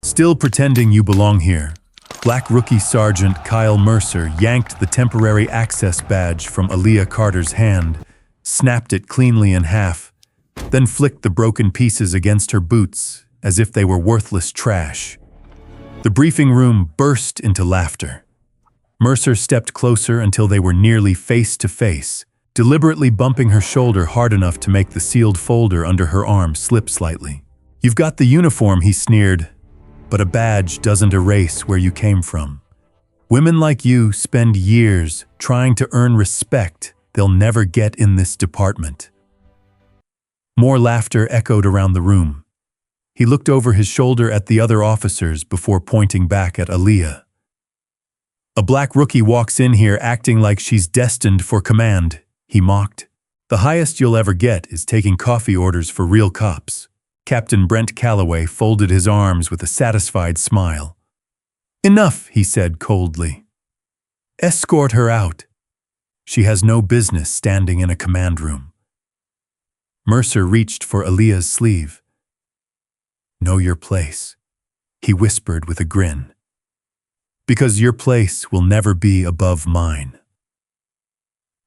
Still pretending you belong here. Black Rookie Sergeant Kyle Mercer yanked the temporary access badge from Aaliyah Carter's hand, snapped it cleanly in half, then flicked the broken pieces against her boots as if they were worthless trash. The briefing room burst into laughter. Mercer stepped closer until they were nearly face to face, deliberately bumping her shoulder hard enough to make the sealed folder under her arm slip slightly. "You've got the uniform," he sneered, "but a badge doesn't erase where you came from. Women like you spend years trying to earn respect they'll never get in this department." More laughter echoed around the room. He looked over his shoulder at the other officers before pointing back at Aaliyah. "A black rookie walks in here acting like she's destined for command," he mocked. "The highest you'll ever get is taking coffee orders for real cops." Captain Brent Calloway folded his arms with a satisfied smile. "Enough," he said coldly. "Escort her out. She has no business standing in a command room." Mercer reached for Aaliyah's sleeve. "Know your place," he whispered with a grin. "Because your place will never be above mine."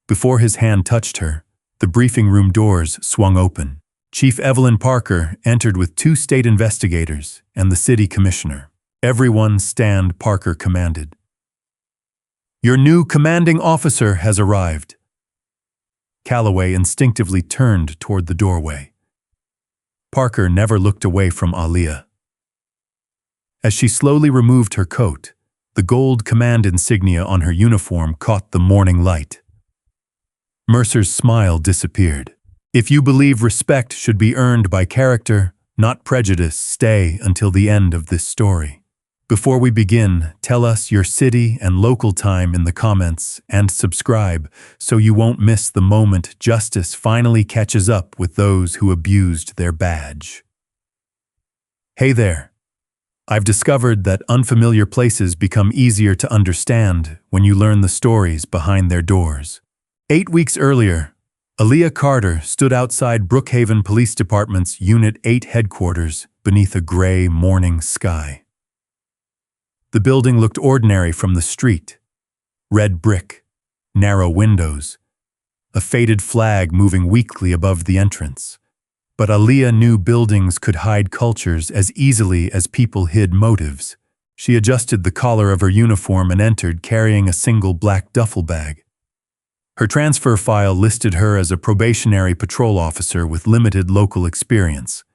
Before his hand touched her, the briefing room doors swung open. Chief Evelyn Parker entered with 2 state investigators and the city commissioner. "Everyone stand," Parker commanded. "Your new commanding officer has arrived." Calloway instinctively turned toward the doorway. Parker never looked away from Aaliyah. As she slowly removed her coat, the gold command insignia on her uniform caught the morning light. Mercer's smile disappeared. "If you believe respect should be earned by character, not prejudice, stay until the end of this story. Before we begin, tell us your city and local time in the comments and subscribe so you won't miss the moment justice finally catches up with those who abused their badge." Hey there. I've discovered that unfamiliar places become easier to understand when you learn the stories behind their doors. 8 weeks earlier, Aaliyah Carter stood outside Brookhaven Police Department's Unit 8 headquarters beneath a gray morning sky. The building looked ordinary from the street. Red brick, narrow windows, a faded flag moving weakly above the entrance. But Aaliyah knew buildings could hide cultures as easily as people hid motives. She adjusted the collar of her uniform and entered carrying a single black duffel bag. Her transfer file listed her as a probationary patrol officer with limited local experience.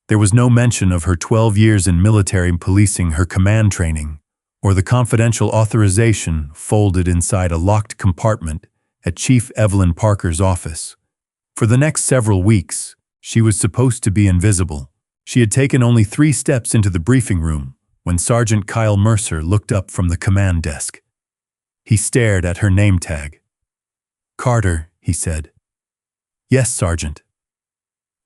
There was no mention of her 12 years in military policing, her command training, or the confidential authorization folded inside a locked compartment at Chief Evelyn Parker's office. For the next several weeks, she was supposed to be invisible. She had taken only 3 steps into the briefing room when Sergeant Kyle Mercer looked up from the command desk. He stared at her name tag. "Carter," he said. "Yes, Sergeant."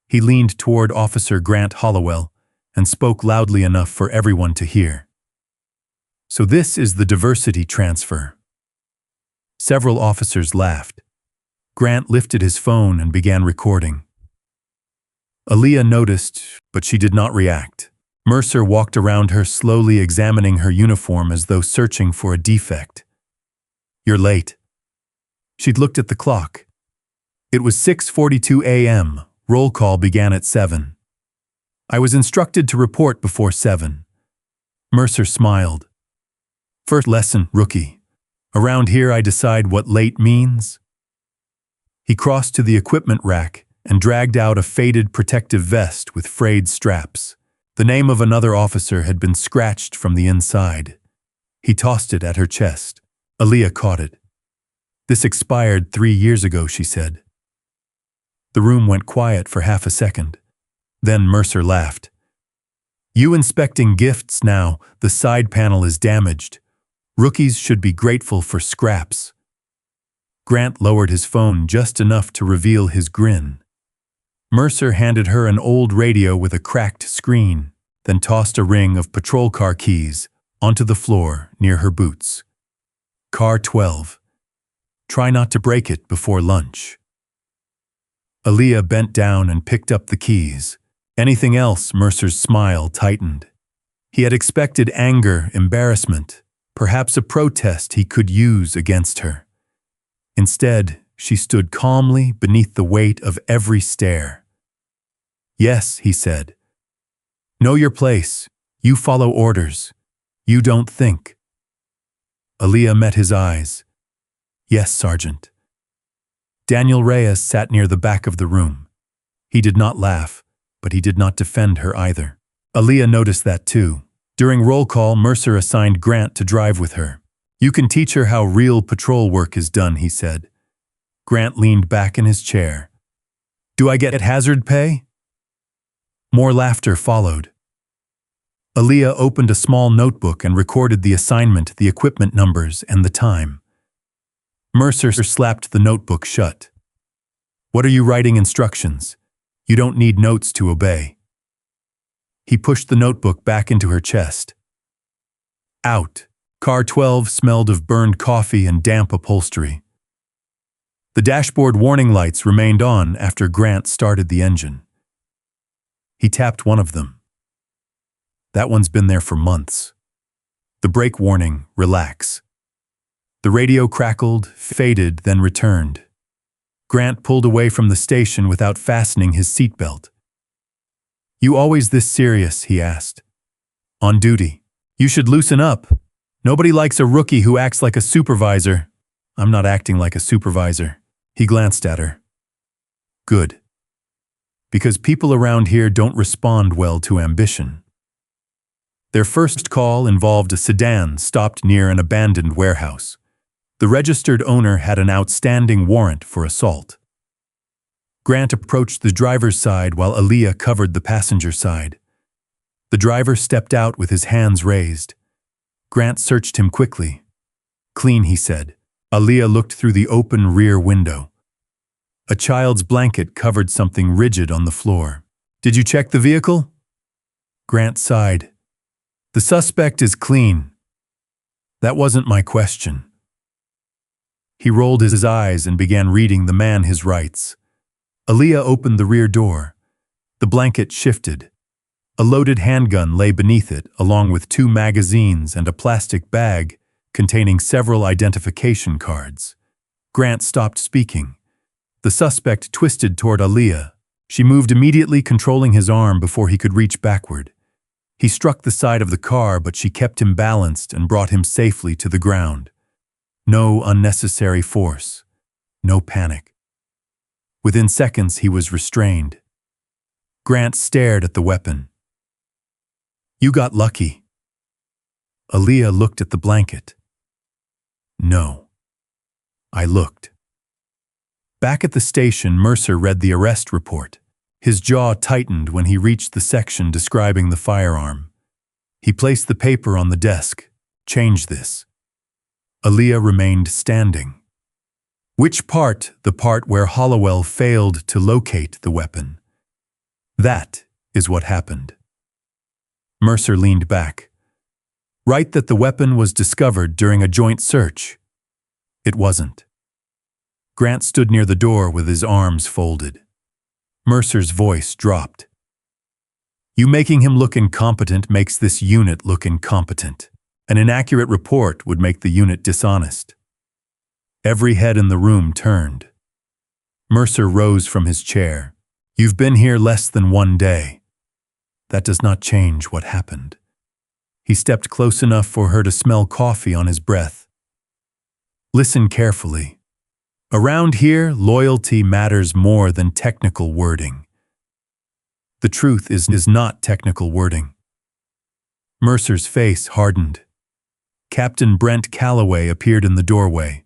He leaned toward Officer Grant Hollowell and spoke loudly enough for everyone to hear. "So this is the diversity transfer." Several officers laughed. Grant lifted his phone and began recording. Aaliyah noticed, but she did not react. Mercer walked around her, slowly examining her uniform as though searching for a defect. "You're late." She'd looked at the clock. It was 6:42 a.m. Roll call began at 7. "I was instructed to report before 7. Mercer smiled. "First lesson, rookie. Around here I decide what late means." He crossed to the equipment rack and dragged out a faded protective vest with frayed straps. The name of another officer had been scratched from the inside. He tossed it at her chest. Aaliyah caught it. "This expired 3 years ago," she said. The room went quiet for half a second. Then Mercer laughed. "You inspecting gifts now, the side panel is damaged. Rookies should be grateful for scraps." Grant lowered his phone just enough to reveal his grin. Mercer handed her an old radio with a cracked screen, then tossed a ring of patrol car keys onto the floor near her boots. "Car 12. Try not to break it before lunch." Aaliyah bent down and picked up the keys. "Anything else?" Mercer's smile tightened. He had expected anger, embarrassment, perhaps a protest he could use against her. Instead, she stood calmly beneath the weight of every stare. "Yes," he said. "Know your place. You follow orders. You don't think." Aaliyah met his eyes. "Yes, Sergeant." Daniel Reyes sat near the back of the room. He did not laugh, but he did not defend her either. Aaliyah noticed that too. During roll call, Mercer assigned Grant to drive with her. "You can teach her how real patrol work is done," he said. Grant leaned back in his chair. "Do I get hazard pay?" More laughter followed. Aaliyah opened a small notebook and recorded the assignment, the equipment numbers, and the time. Mercer slapped the notebook shut. "What are you writing instructions? You don't need notes to obey." He pushed the notebook back into her chest. Out. Car 12 smelled of burned coffee and damp upholstery. The dashboard warning lights remained on after Grant started the engine. He tapped one of them. "That one's been there for months." The brake warning, "Relax." The radio crackled, faded, then returned. Grant pulled away from the station without fastening his seatbelt. "You always this serious?" he asked. "On duty. You should loosen up. Nobody likes a rookie who acts like a supervisor." "I'm not acting like a supervisor." He glanced at her. "Good. Because people around here don't respond well to ambition." Their first call involved a sedan stopped near an abandoned warehouse. The registered owner had an outstanding warrant for assault. Grant approached the driver's side while Aaliyah covered the passenger side. The driver stepped out with his hands raised. Grant searched him quickly. "Clean," he said. Aaliyah looked through the open rear window. A child's blanket covered something rigid on the floor. "Did you check the vehicle?" Grant sighed. "The suspect is clean." "That wasn't my question." He rolled his eyes and began reading the man his rights. Aaliyah opened the rear door. The blanket shifted. A loaded handgun lay beneath it, along with 2 magazines and a plastic bag containing several identification cards. Grant stopped speaking. The suspect twisted toward Aaliyah. She moved immediately, controlling his arm before he could reach backward. He struck the side of the car, but she kept him balanced and brought him safely to the ground. No unnecessary force. No panic. Within seconds, he was restrained. Grant stared at the weapon. "You got lucky." Aaliyah looked at the blanket. "No." I looked. Back at the station, Mercer read the arrest report. His jaw tightened when he reached the section describing the firearm. He placed the paper on the desk. "Change this." Aaliyah remained standing. "Which part?" "The part where Hollowell failed to locate the weapon. That is what happened." Mercer leaned back. "Write that the weapon was discovered during a joint search." "It wasn't." Grant stood near the door with his arms folded. Mercer's voice dropped. "You making him look incompetent makes this unit look incompetent. An inaccurate report would make the unit dishonest." Every head in the room turned. Mercer rose from his chair. "You've been here less than 1 day. That does not change what happened." He stepped close enough for her to smell coffee on his breath. "Listen carefully. Around here, loyalty matters more than technical wording. The truth is not technical wording." Mercer's face hardened. Captain Brent Calloway appeared in the doorway.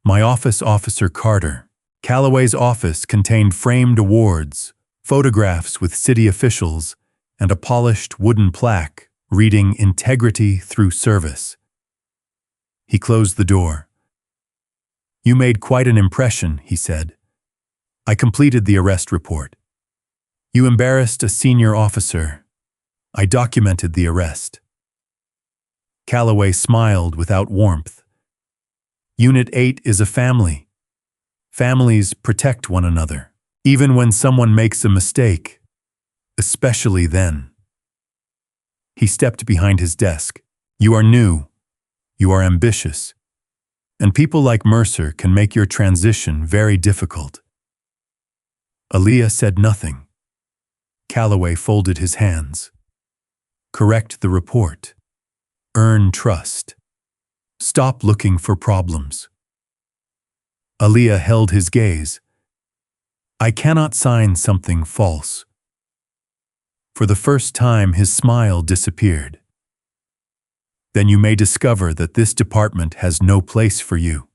"My office, Officer Carter." Calloway's office contained framed awards, photographs with city officials, and a polished wooden plaque reading "Integrity through Service." He closed the door. "You made quite an impression," he said. "I completed the arrest report. You embarrassed a senior officer. I documented the arrest." Calloway smiled without warmth. "Unit 8 is a family. Families protect one another, even when someone makes a mistake, especially then." He stepped behind his desk. You are new. You are ambitious. And people like Mercer can make your transition very difficult. Aaliyah said nothing. Calloway folded his hands. Correct the report. Earn trust. Stop looking for problems. Aaliyah held his gaze. I cannot sign something false. For the first time, his smile disappeared. Then you may discover that this department has no place for you.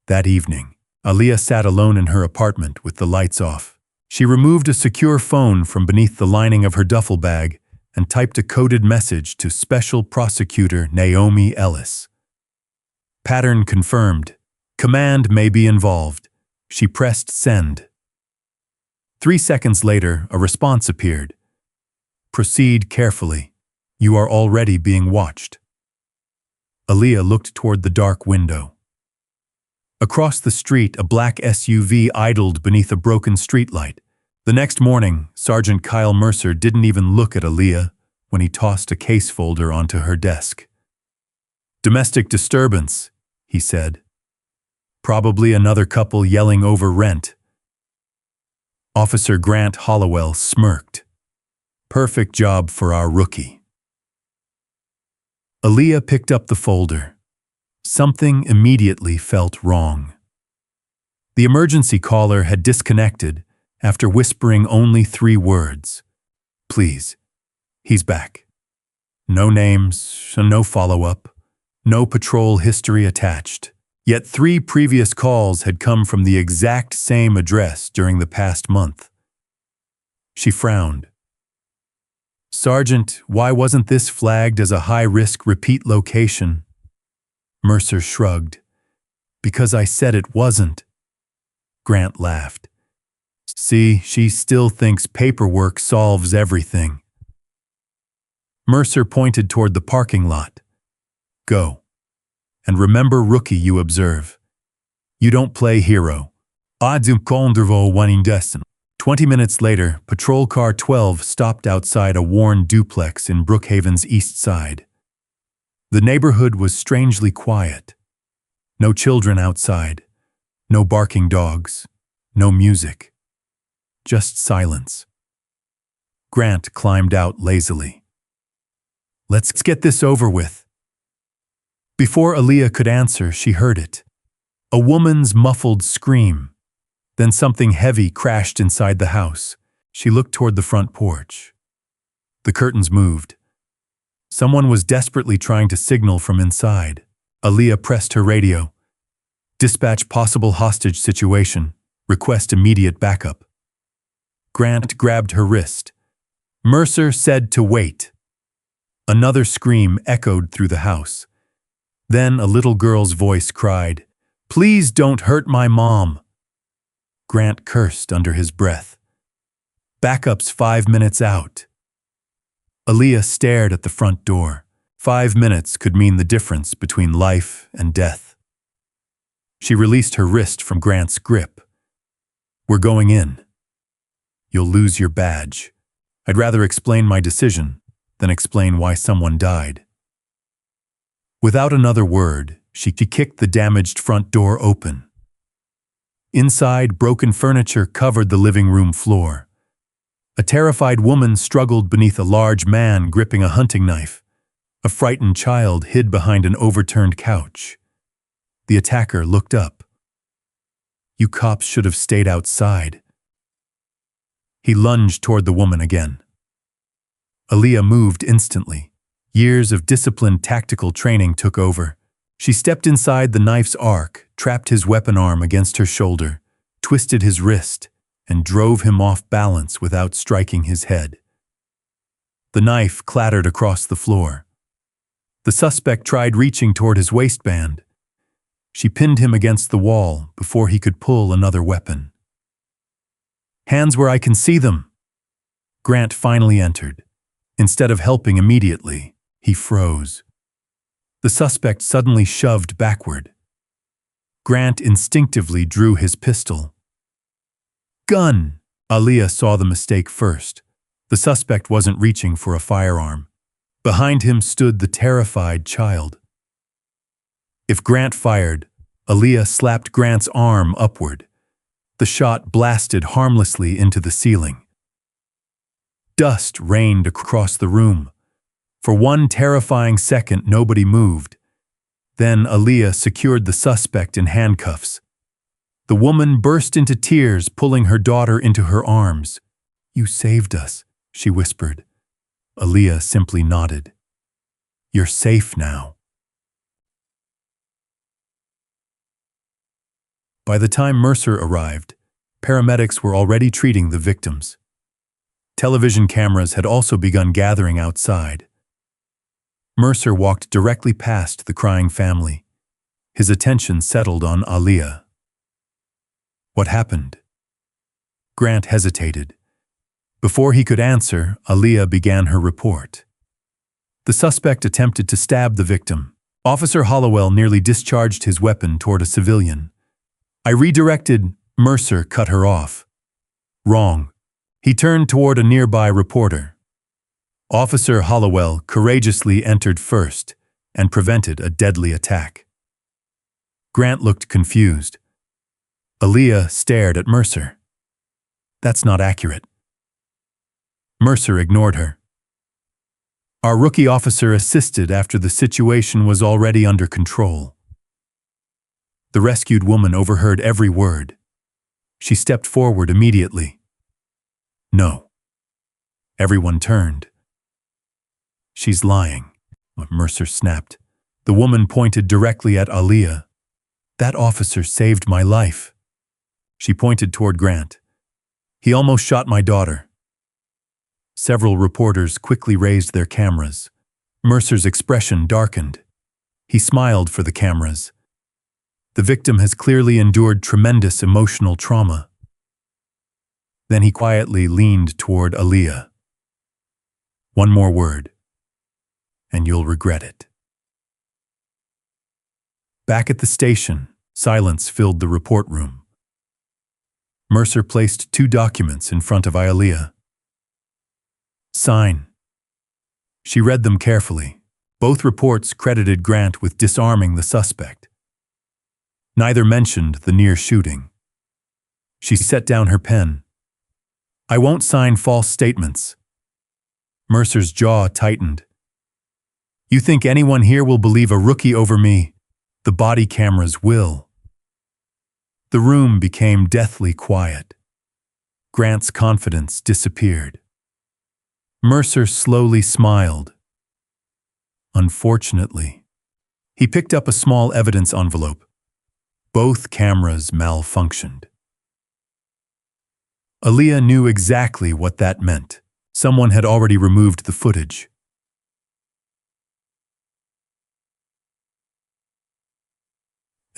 That evening, Aaliyah sat alone in her apartment with the lights off. She removed a secure phone from beneath the lining of her duffel bag and typed a coded message to Special Prosecutor Naomi Ellis. Pattern confirmed. Command may be involved. She pressed send. 3 seconds later, a response appeared. Proceed carefully. You are already being watched. Aaliyah looked toward the dark window. Across the street, a black SUV idled beneath a broken streetlight. The next morning, Sergeant Kyle Mercer didn't even look at Aaliyah when he tossed a case folder onto her desk. Domestic disturbance, he said. Probably another couple yelling over rent. Officer Grant Hollowell smirked. Perfect job for our rookie. Aaliyah picked up the folder. Something immediately felt wrong. The emergency caller had disconnected after whispering only 3 words. Please, he's back. No names, no follow-up, no patrol history attached. Yet 3 previous calls had come from the exact same address during the past month. She frowned. Sergeant, why wasn't this flagged as a high-risk repeat location? Mercer shrugged. Because I said it wasn't. Grant laughed. See, she still thinks paperwork solves everything. Mercer pointed toward the parking lot. Go. And remember, rookie, you observe. You don't play hero. 20 minutes later, Patrol Car 12 stopped outside a worn duplex in Brookhaven's east side. The neighborhood was strangely quiet. No children outside. No barking dogs. No music. Just silence. Grant climbed out lazily. Let's get this over with. Before Aaliyah could answer, she heard it. A woman's muffled scream. Then something heavy crashed inside the house. She looked toward the front porch. The curtains moved. Someone was desperately trying to signal from inside. Aaliyah pressed her radio. Dispatch possible hostage situation. Request immediate backup. Grant grabbed her wrist. Mercer said to wait. Another scream echoed through the house. Then a little girl's voice cried, "Please don't hurt my mom." Grant cursed under his breath. Backup's 5 minutes out. Aaliyah stared at the front door. 5 minutes could mean the difference between life and death. She released her wrist from Grant's grip. We're going in. You'll lose your badge. I'd rather explain my decision than explain why someone died. Without another word, she kicked the damaged front door open. Inside, broken furniture covered the living room floor. A terrified woman struggled beneath a large man gripping a hunting knife. A frightened child hid behind an overturned couch. The attacker looked up. You cops should have stayed outside. He lunged toward the woman again. Aaliyah moved instantly. Years of disciplined tactical training took over. She stepped inside the knife's arc, trapped his weapon arm against her shoulder, twisted his wrist, and drove him off balance without striking his head. The knife clattered across the floor. The suspect tried reaching toward his waistband. She pinned him against the wall before he could pull another weapon. Hands where I can see them. Grant finally entered. Instead of helping immediately, he froze. The suspect suddenly shoved backward. Grant instinctively drew his pistol. Gun! Aaliyah saw the mistake first. The suspect wasn't reaching for a firearm. Behind him stood the terrified child. If Grant fired, Aaliyah slapped Grant's arm upward. The shot blasted harmlessly into the ceiling. Dust rained across the room. For one terrifying second, nobody moved. Then Aaliyah secured the suspect in handcuffs. The woman burst into tears, pulling her daughter into her arms. "You saved us," she whispered. Aaliyah simply nodded. "You're safe now." By the time Mercer arrived, paramedics were already treating the victims. Television cameras had also begun gathering outside. Mercer walked directly past the crying family. His attention settled on Aaliyah. "What happened?" Grant hesitated. Before he could answer, Aaliyah began her report. The suspect attempted to stab the victim. Officer Hollowell nearly discharged his weapon toward a civilian. "I redirected," Mercer cut her off. "Wrong." He turned toward a nearby reporter. Officer Hollowell courageously entered first and prevented a deadly attack. Grant looked confused. Aaliyah stared at Mercer. "That's not accurate." Mercer ignored her. "Our rookie officer assisted after the situation was already under control." The rescued woman overheard every word. She stepped forward immediately. "No." Everyone turned. "She's lying," Mercer snapped. The woman pointed directly at Aaliyah. "That officer saved my life." She pointed toward Grant. "He almost shot my daughter." Several reporters quickly raised their cameras. Mercer's expression darkened. He smiled for the cameras. The victim has clearly endured tremendous emotional trauma. Then he quietly leaned toward Aaliyah. "One more word, and you'll regret it." Back at the station, silence filled the report room. Mercer placed 2 documents in front of Aaliyah. "Sign." She read them carefully. Both reports credited Grant with disarming the suspect. Neither mentioned the near shooting. She set down her pen. "I won't sign false statements." Mercer's jaw tightened. "You think anyone here will believe a rookie over me? The body cameras will." The room became deathly quiet. Grant's confidence disappeared. Mercer slowly smiled. "Unfortunately." He picked up a small evidence envelope. Both cameras malfunctioned. Aaliyah knew exactly what that meant. Someone had already removed the footage.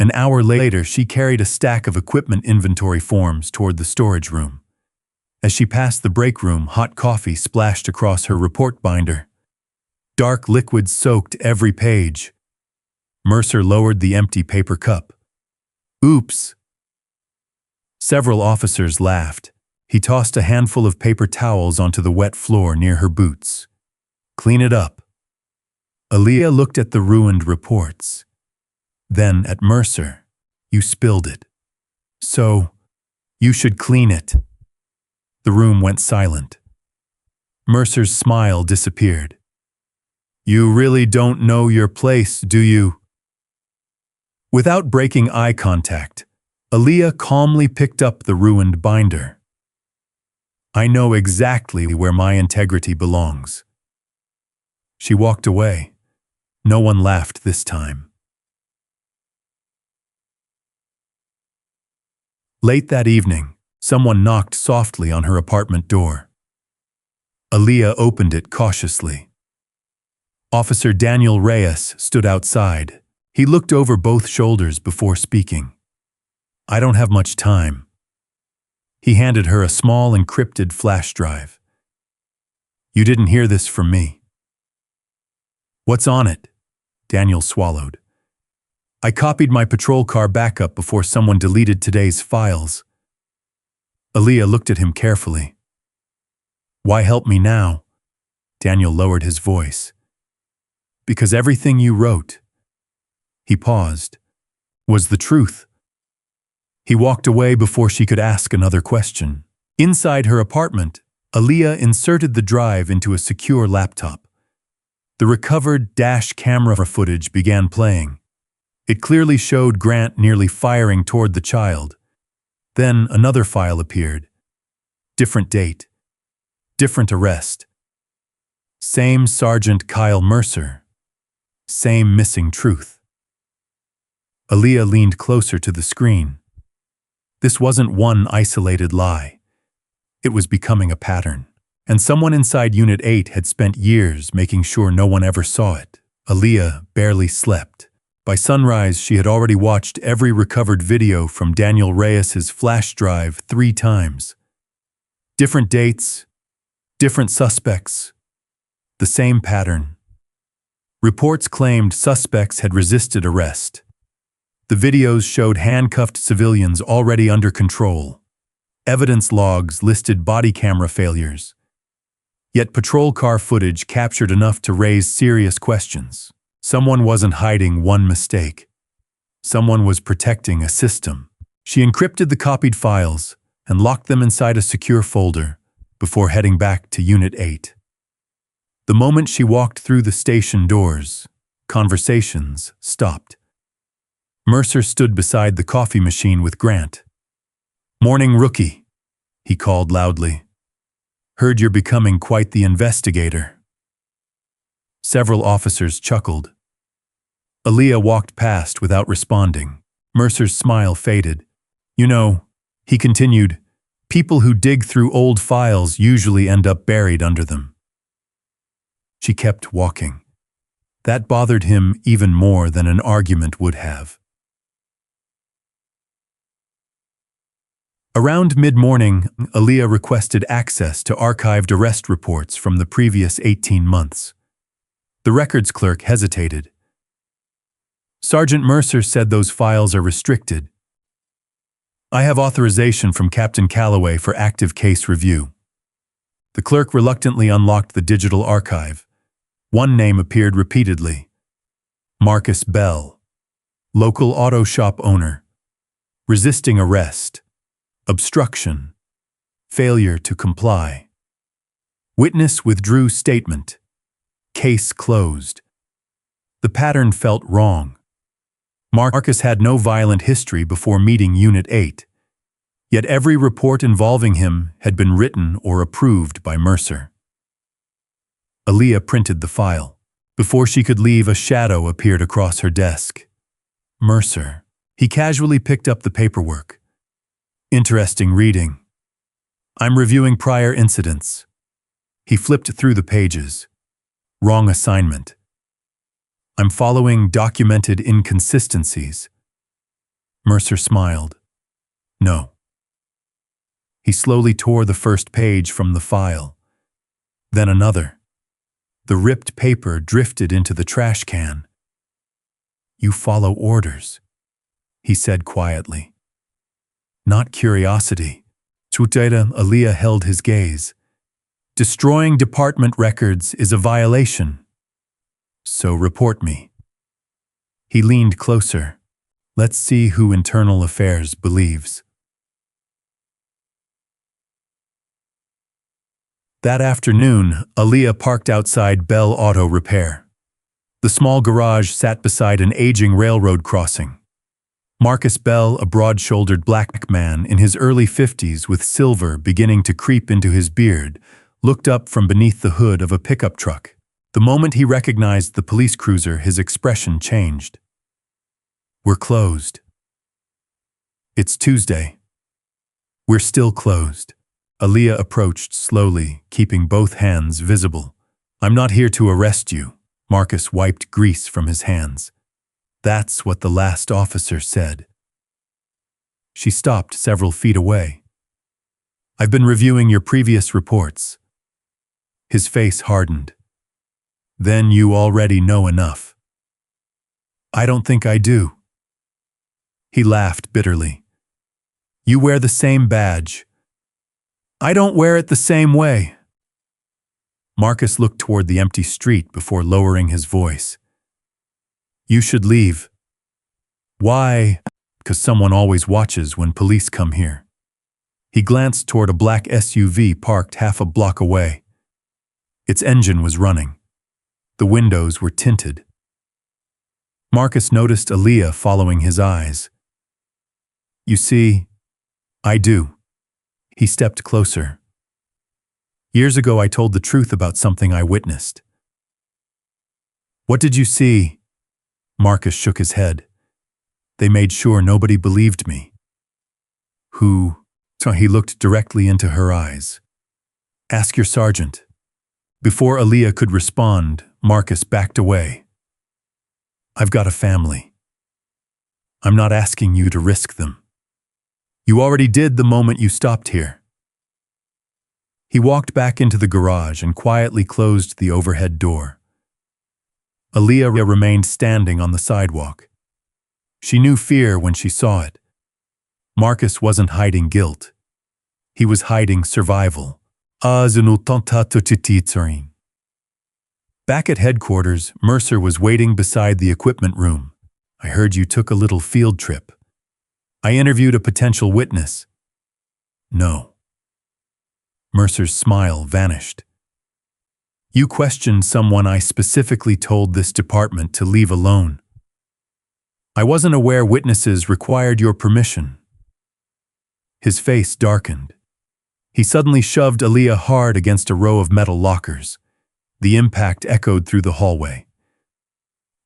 An hour later, she carried a stack of equipment inventory forms toward the storage room. As she passed the break room, hot coffee splashed across her report binder. Dark liquid soaked every page. Mercer lowered the empty paper cup. "Oops." Several officers laughed. He tossed a handful of paper towels onto the wet floor near her boots. "Clean it up." Aaliyah looked at the ruined reports. Then at Mercer. "You spilled it. So, you should clean it." The room went silent. Mercer's smile disappeared. "You really don't know your place, do you?" Without breaking eye contact, Aaliyah calmly picked up the ruined binder. "I know exactly where my integrity belongs." She walked away. No one laughed this time. Late that evening, someone knocked softly on her apartment door. Aaliyah opened it cautiously. Officer Daniel Reyes stood outside. He looked over both shoulders before speaking. "I don't have much time." He handed her a small encrypted flash drive. "You didn't hear this from me." "What's on it?" Daniel swallowed. "I copied my patrol car backup before someone deleted today's files." Aaliyah looked at him carefully. Why help me now? Daniel lowered his voice. Because everything you wrote, he paused, was the truth. He walked away before she could ask another question. Inside her apartment, Aaliyah inserted the drive into a secure laptop. The recovered dash camera footage began playing. It clearly showed Grant nearly firing toward the child. Then another file appeared. Different date. Different arrest. Same Sergeant Kyle Mercer. Same missing truth. Aaliyah leaned closer to the screen. This wasn't one isolated lie. It was becoming a pattern. And someone inside Unit 8 had spent years making sure no one ever saw it. Aaliyah barely slept. By sunrise, she had already watched every recovered video from Daniel Reyes's flash drive 3 times. Different dates, different suspects, the same pattern. Reports claimed suspects had resisted arrest. The videos showed handcuffed civilians already under control. Evidence logs listed body camera failures. Yet patrol car footage captured enough to raise serious questions. Someone wasn't hiding one mistake. Someone was protecting a system. She encrypted the copied files and locked them inside a secure folder before heading back to Unit 8. The moment she walked through the station doors, conversations stopped. Mercer stood beside the coffee machine with Grant. "Morning, rookie," he called loudly. "Heard you're becoming quite the investigator." Several officers chuckled. Aaliyah walked past without responding. Mercer's smile faded. "You know," he continued, "people who dig through old files usually end up buried under them." She kept walking. That bothered him even more than an argument would have. Around mid-morning, Aaliyah requested access to archived arrest reports from the previous 18 months. The records clerk hesitated. "Sergeant Mercer said those files are restricted." "I have authorization from Captain Calloway for active case review." The clerk reluctantly unlocked the digital archive. One name appeared repeatedly. Marcus Bell. Local auto shop owner. Resisting arrest. Obstruction. Failure to comply. Witness withdrew statement. Case closed. The pattern felt wrong. Marcus had no violent history before meeting Unit 8. Yet every report involving him had been written or approved by Mercer. Aaliyah printed the file. Before she could leave, a shadow appeared across her desk. Mercer. He casually picked up the paperwork. Interesting reading. "I'm reviewing prior incidents." He flipped through the pages. Wrong assignment. "I'm following documented inconsistencies." Mercer smiled. "No." He slowly tore the first page from the file. Then another. The ripped paper drifted into the trash can. "You follow orders," he said quietly. "Not curiosity." Aaliyah held his gaze. "Destroying department records is a violation. So report me." He leaned closer. "Let's see who Internal Affairs believes." That afternoon, Aaliyah parked outside Bell Auto Repair. The small garage sat beside an aging railroad crossing. Marcus Bell, a broad-shouldered black man in his early 50s with silver beginning to creep into his beard, looked up from beneath the hood of a pickup truck. The moment he recognized the police cruiser, his expression changed. "We're closed." "It's Tuesday." "We're still closed." Aaliyah approached slowly, keeping both hands visible. "I'm not here to arrest you." Marcus wiped grease from his hands. "That's what the last officer said." She stopped several feet away. "I've been reviewing your previous reports." His face hardened. "Then you already know enough." "I don't think I do." He laughed bitterly. "You wear the same badge." "I don't wear it the same way." Marcus looked toward the empty street before lowering his voice. You should leave. Why? Because someone always watches when police come here. He glanced toward a black SUV parked half a block away. Its engine was running. The windows were tinted. Marcus noticed Aaliyah following his eyes. You see, I do. He stepped closer. Years ago, I told the truth about something I witnessed. What did you see? Marcus shook his head. They made sure nobody believed me. Who? So he looked directly into her eyes. Ask your sergeant. Before Aaliyah could respond, Marcus backed away. I've got a family. I'm not asking you to risk them. You already did the moment you stopped here. He walked back into the garage and quietly closed the overhead door. Aaliyah remained standing on the sidewalk. She knew fear when she saw it. Marcus wasn't hiding guilt. He was hiding survival. Back at headquarters, Mercer was waiting beside the equipment room. I heard you took a little field trip. I interviewed a potential witness. No. Mercer's smile vanished. You questioned someone I specifically told this department to leave alone. I wasn't aware witnesses required your permission. His face darkened. He suddenly shoved Aaliyah hard against a row of metal lockers. The impact echoed through the hallway.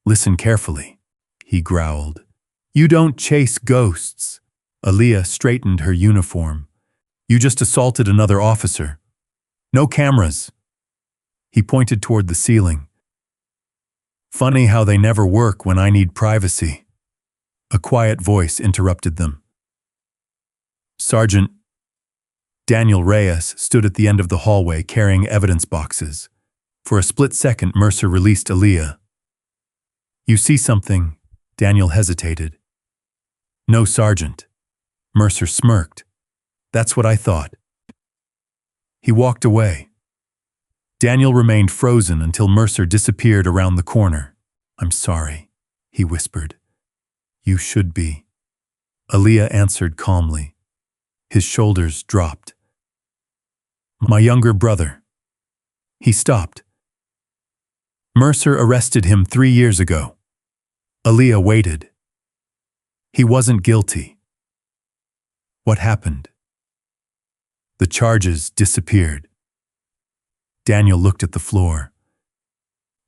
Listen carefully, he growled. You don't chase ghosts. Aaliyah straightened her uniform. You just assaulted another officer. No cameras. He pointed toward the ceiling. Funny how they never work when I need privacy. A quiet voice interrupted them. Sergeant. Daniel Reyes stood at the end of the hallway carrying evidence boxes. For a split second, Mercer released Aaliyah. You see something? Daniel hesitated. No, Sergeant. Mercer smirked. That's what I thought. He walked away. Daniel remained frozen until Mercer disappeared around the corner. I'm sorry, he whispered. You should be. Aaliyah answered calmly. His shoulders dropped. My younger brother. He stopped. Mercer arrested him 3 years ago. Aaliyah waited. He wasn't guilty. What happened? The charges disappeared. Daniel looked at the floor.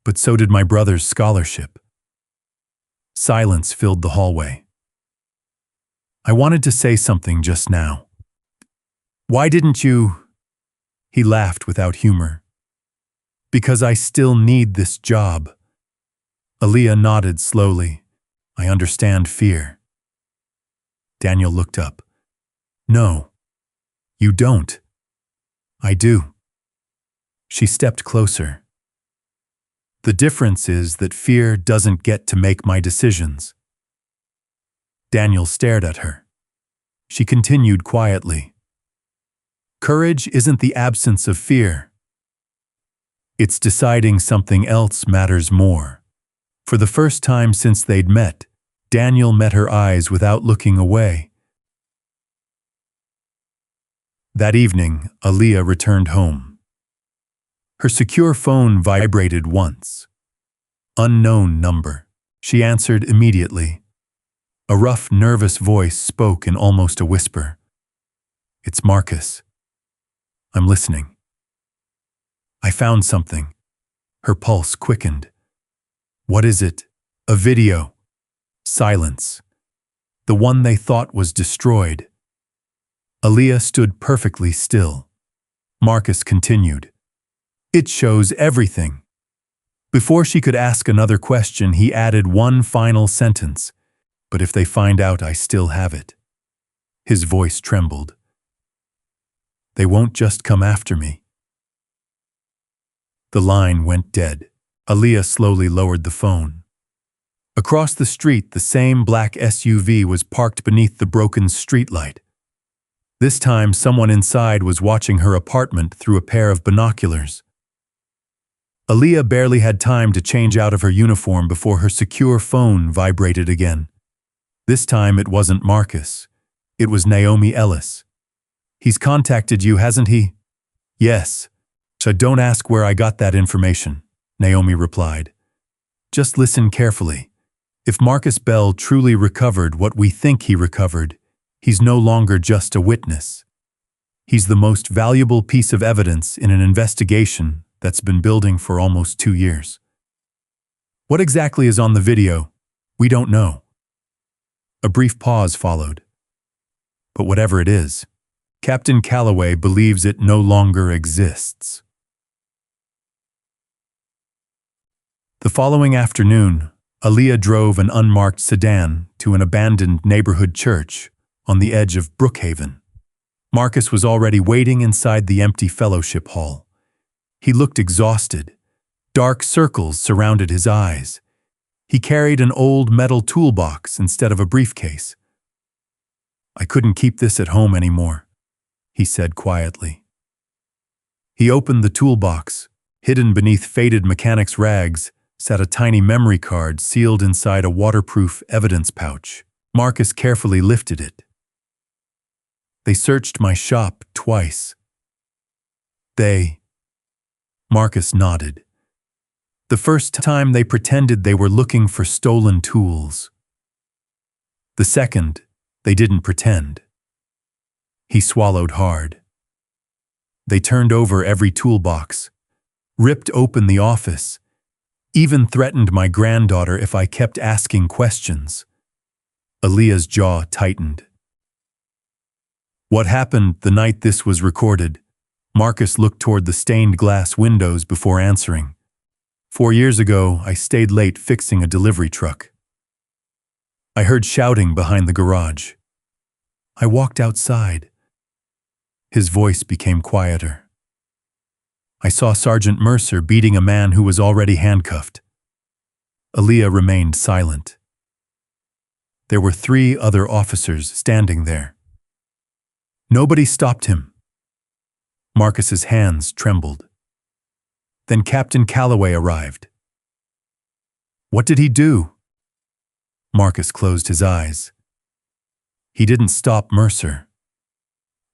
But so did my brother's scholarship. Silence filled the hallway. I wanted to say something just now. Why didn't you? He laughed without humor. Because I still need this job. Aaliyah nodded slowly. I understand fear. Daniel looked up. No, you don't. I do. She stepped closer. The difference is that fear doesn't get to make my decisions. Daniel stared at her. She continued quietly. Courage isn't the absence of fear. It's deciding something else matters more. For the first time since they'd met, Daniel met her eyes without looking away. That evening, Aaliyah returned home. Her secure phone vibrated once. Unknown number. She answered immediately. A rough, nervous voice spoke in almost a whisper. It's Marcus. I'm listening. I found something. Her pulse quickened. What is it? A video. Silence. The one they thought was destroyed. Aaliyah stood perfectly still. Marcus continued. It shows everything. Before she could ask another question, he added one final sentence. But if they find out, I still have it. His voice trembled. They won't just come after me. The line went dead. Aaliyah slowly lowered the phone. Across the street, the same black SUV was parked beneath the broken streetlight. This time, someone inside was watching her apartment through a pair of binoculars. Aaliyah barely had time to change out of her uniform before her secure phone vibrated again. This time it wasn't Marcus. It was Naomi Ellis. "He's contacted you, hasn't he?" "Yes. So don't ask where I got that information," Naomi replied. "Just listen carefully. If Marcus Bell truly recovered what we think he recovered, he's no longer just a witness. He's the most valuable piece of evidence in an investigation that's been building for almost 2 years. What exactly is on the video? We don't know." A brief pause followed. "But whatever it is, Captain Calloway believes it no longer exists." The following afternoon, Aaliyah drove an unmarked sedan to an abandoned neighborhood church on the edge of Brookhaven. Marcus was already waiting inside the empty fellowship hall. He looked exhausted. Dark circles surrounded his eyes. He carried an old metal toolbox instead of a briefcase. "I couldn't keep this at home anymore," he said quietly. He opened the toolbox. Hidden beneath faded mechanic's rags sat a tiny memory card sealed inside a waterproof evidence pouch. Marcus carefully lifted it. "They searched my shop twice." Marcus nodded. "The first time they pretended they were looking for stolen tools. The second, they didn't pretend." He swallowed hard. "They turned over every toolbox, ripped open the office, even threatened my granddaughter if I kept asking questions." Aaliyah's jaw tightened. "What happened the night this was recorded?" Marcus looked toward the stained glass windows before answering. 4 years ago, I stayed late fixing a delivery truck. I heard shouting behind the garage. I walked outside. His voice became quieter. I saw Sergeant Mercer beating a man who was already handcuffed. Aaliyah remained silent. There were 3 other officers standing there. Nobody stopped him. Marcus's hands trembled. Then Captain Calloway arrived. "What did he do?" Marcus closed his eyes. "He didn't stop Mercer.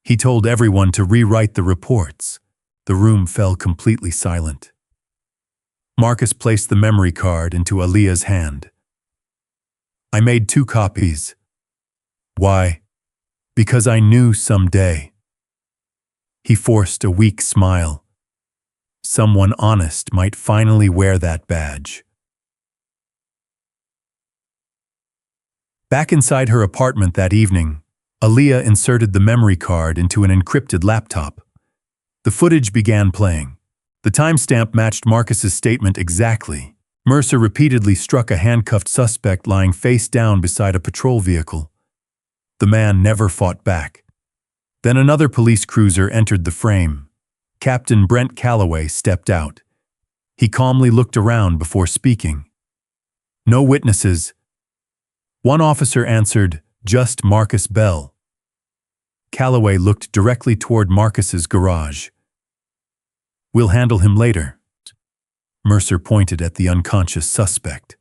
He told everyone to rewrite the reports." The room fell completely silent. Marcus placed the memory card into Aaliyah's hand. "I made 2 copies. Why? Because I knew someday." He forced a weak smile. Someone honest might finally wear that badge. Back inside her apartment that evening, Aaliyah inserted the memory card into an encrypted laptop. The footage began playing. The timestamp matched Marcus's statement exactly. Mercer repeatedly struck a handcuffed suspect lying face down beside a patrol vehicle. The man never fought back. Then another police cruiser entered the frame. Captain Brent Calloway stepped out. He calmly looked around before speaking. "No witnesses." One officer answered, "Just Marcus Bell." Calloway looked directly toward Marcus's garage. "We'll handle him later." Mercer pointed at the unconscious suspect.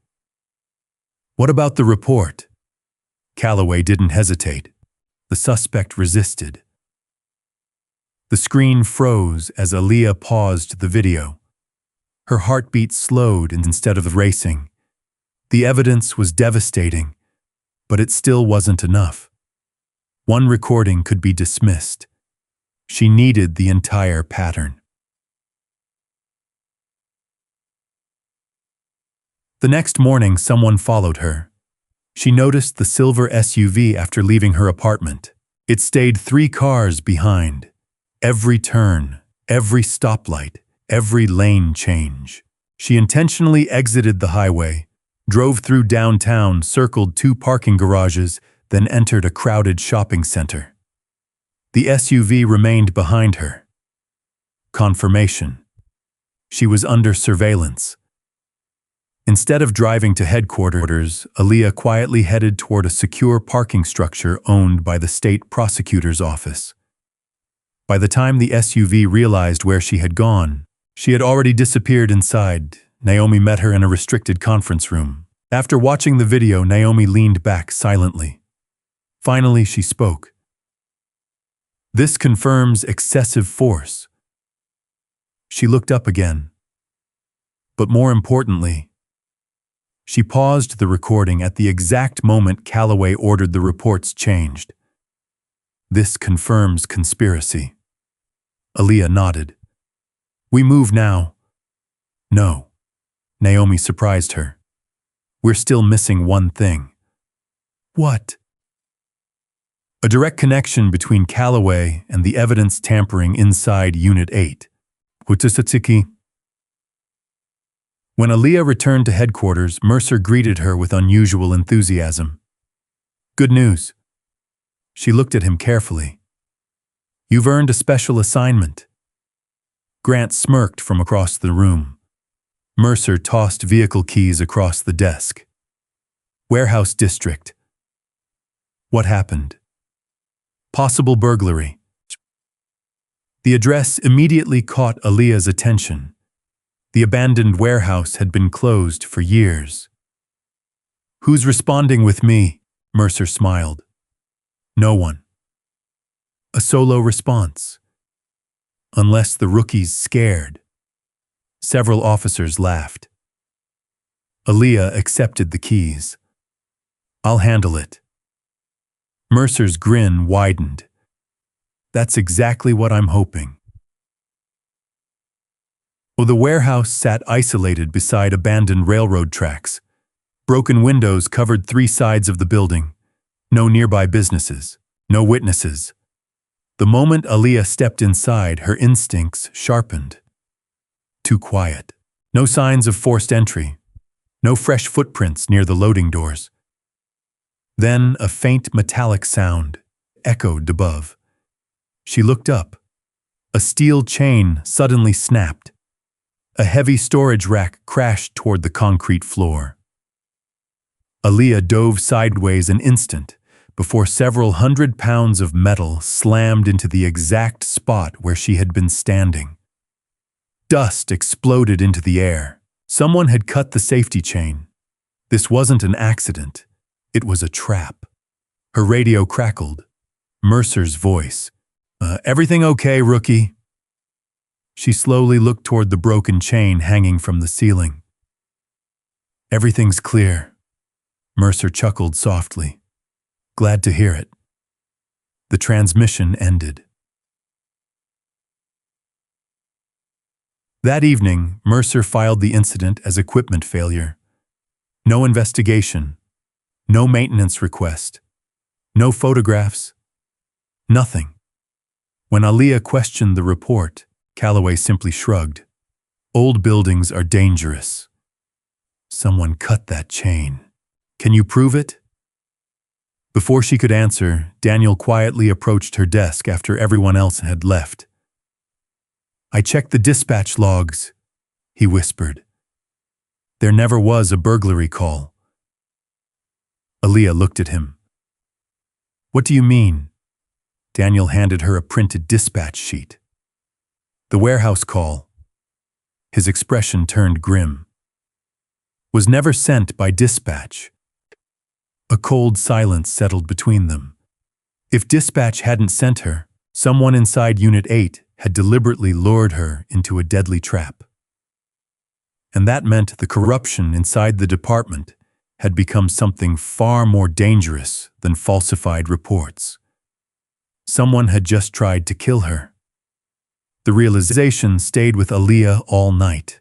"What about the report?" Calloway didn't hesitate. The suspect resisted. The screen froze as Aaliyah paused the video. Her heartbeat slowed instead of racing. The evidence was devastating, but it still wasn't enough. One recording could be dismissed. She needed the entire pattern. The next morning, someone followed her. She noticed the silver SUV after leaving her apartment. It stayed 3 cars behind. Every turn, every stoplight, every lane change. She intentionally exited the highway, drove through downtown, circled 2 parking garages, then entered a crowded shopping center. The SUV remained behind her. Confirmation. She was under surveillance. Instead of driving to headquarters, Aaliyah quietly headed toward a secure parking structure owned by the state prosecutor's office. By the time the SUV realized where she had gone, She had already disappeared inside. Naomi met her in a restricted conference room. After watching the video, Naomi leaned back silently. Finally, she spoke. "This confirms excessive force." She looked up again. But more importantly, she paused the recording at the exact moment Calloway ordered the reports changed. "This confirms conspiracy." Aaliyah nodded. "We move now." "No." Naomi surprised her. "We're still missing one thing." "What?" "A direct connection between Calloway and the evidence tampering inside Unit 8. Hutusatiki." When Aaliyah returned to headquarters, Mercer greeted her with unusual enthusiasm. "Good news." She looked at him carefully. "You've earned a special assignment." Grant smirked from across the room. Mercer tossed vehicle keys across the desk. "Warehouse district." "What happened?" "Possible burglary." The address immediately caught Aaliyah's attention. The abandoned warehouse had been closed for years. "Who's responding with me?" Mercer smiled. "No one." A solo response. "Unless the rookie's scared." Several officers laughed. Aaliyah accepted the keys. "I'll handle it." Mercer's grin widened. "That's exactly what I'm hoping." The warehouse sat isolated beside abandoned railroad tracks. Broken windows covered 3 sides of the building. No nearby businesses. No witnesses. The moment Aaliyah stepped inside, her instincts sharpened. Too quiet. No signs of forced entry. No fresh footprints near the loading doors. Then a faint metallic sound echoed above. She looked up. A steel chain suddenly snapped. A heavy storage rack crashed toward the concrete floor. Aaliyah dove sideways an instant before several 100 pounds of metal slammed into the exact spot where she had been standing. Dust exploded into the air. Someone had cut the safety chain. This wasn't an accident. It was a trap. Her radio crackled. Mercer's voice. Everything okay, rookie?" She slowly looked toward the broken chain hanging from the ceiling. "Everything's clear." Mercer chuckled softly. "Glad to hear it." The transmission ended. That evening, Mercer filed the incident as equipment failure. No investigation. No maintenance request. No photographs. Nothing. When Aaliyah questioned the report, Calloway simply shrugged. "Old buildings are dangerous." "Someone cut that chain. Can you prove it?" Before she could answer, Daniel quietly approached her desk after everyone else had left. "I checked the dispatch logs," he whispered. "There never was a burglary call." Aaliyah looked at him. "What do you mean?" Daniel handed her a printed dispatch sheet. "The warehouse call." His expression turned grim. "Was never sent by dispatch." A cold silence settled between them. If dispatch hadn't sent her, someone inside Unit 8 had deliberately lured her into a deadly trap. And that meant the corruption inside the department had become something far more dangerous than falsified reports. Someone had just tried to kill her. The realization stayed with Aaliyah all night.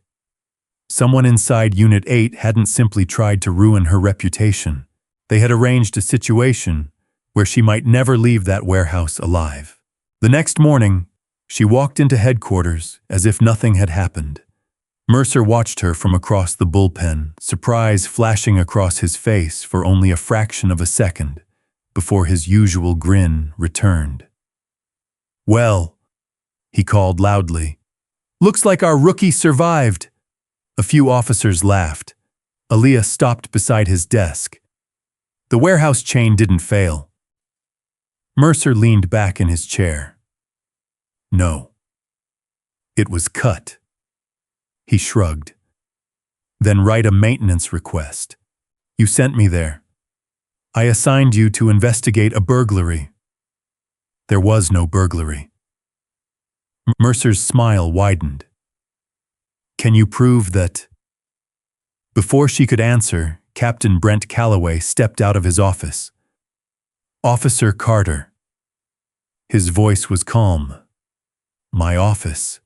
Someone inside Unit 8 hadn't simply tried to ruin her reputation. They had arranged a situation where she might never leave that warehouse alive. The next morning, she walked into headquarters as if nothing had happened. Mercer watched her from across the bullpen, surprise flashing across his face for only a fraction of a second before his usual grin returned. "Well," he called loudly, "looks like our rookie survived." A few officers laughed. Aaliyah stopped beside his desk. The warehouse chain didn't fail. Mercer leaned back in his chair. No. It was cut. He shrugged. Then write a maintenance request. You sent me there. I assigned you to investigate a burglary. There was no burglary. Mercer's smile widened. Can you prove that? Before she could answer, Captain Brent Calloway stepped out of his office. Officer Carter. His voice was calm. My office.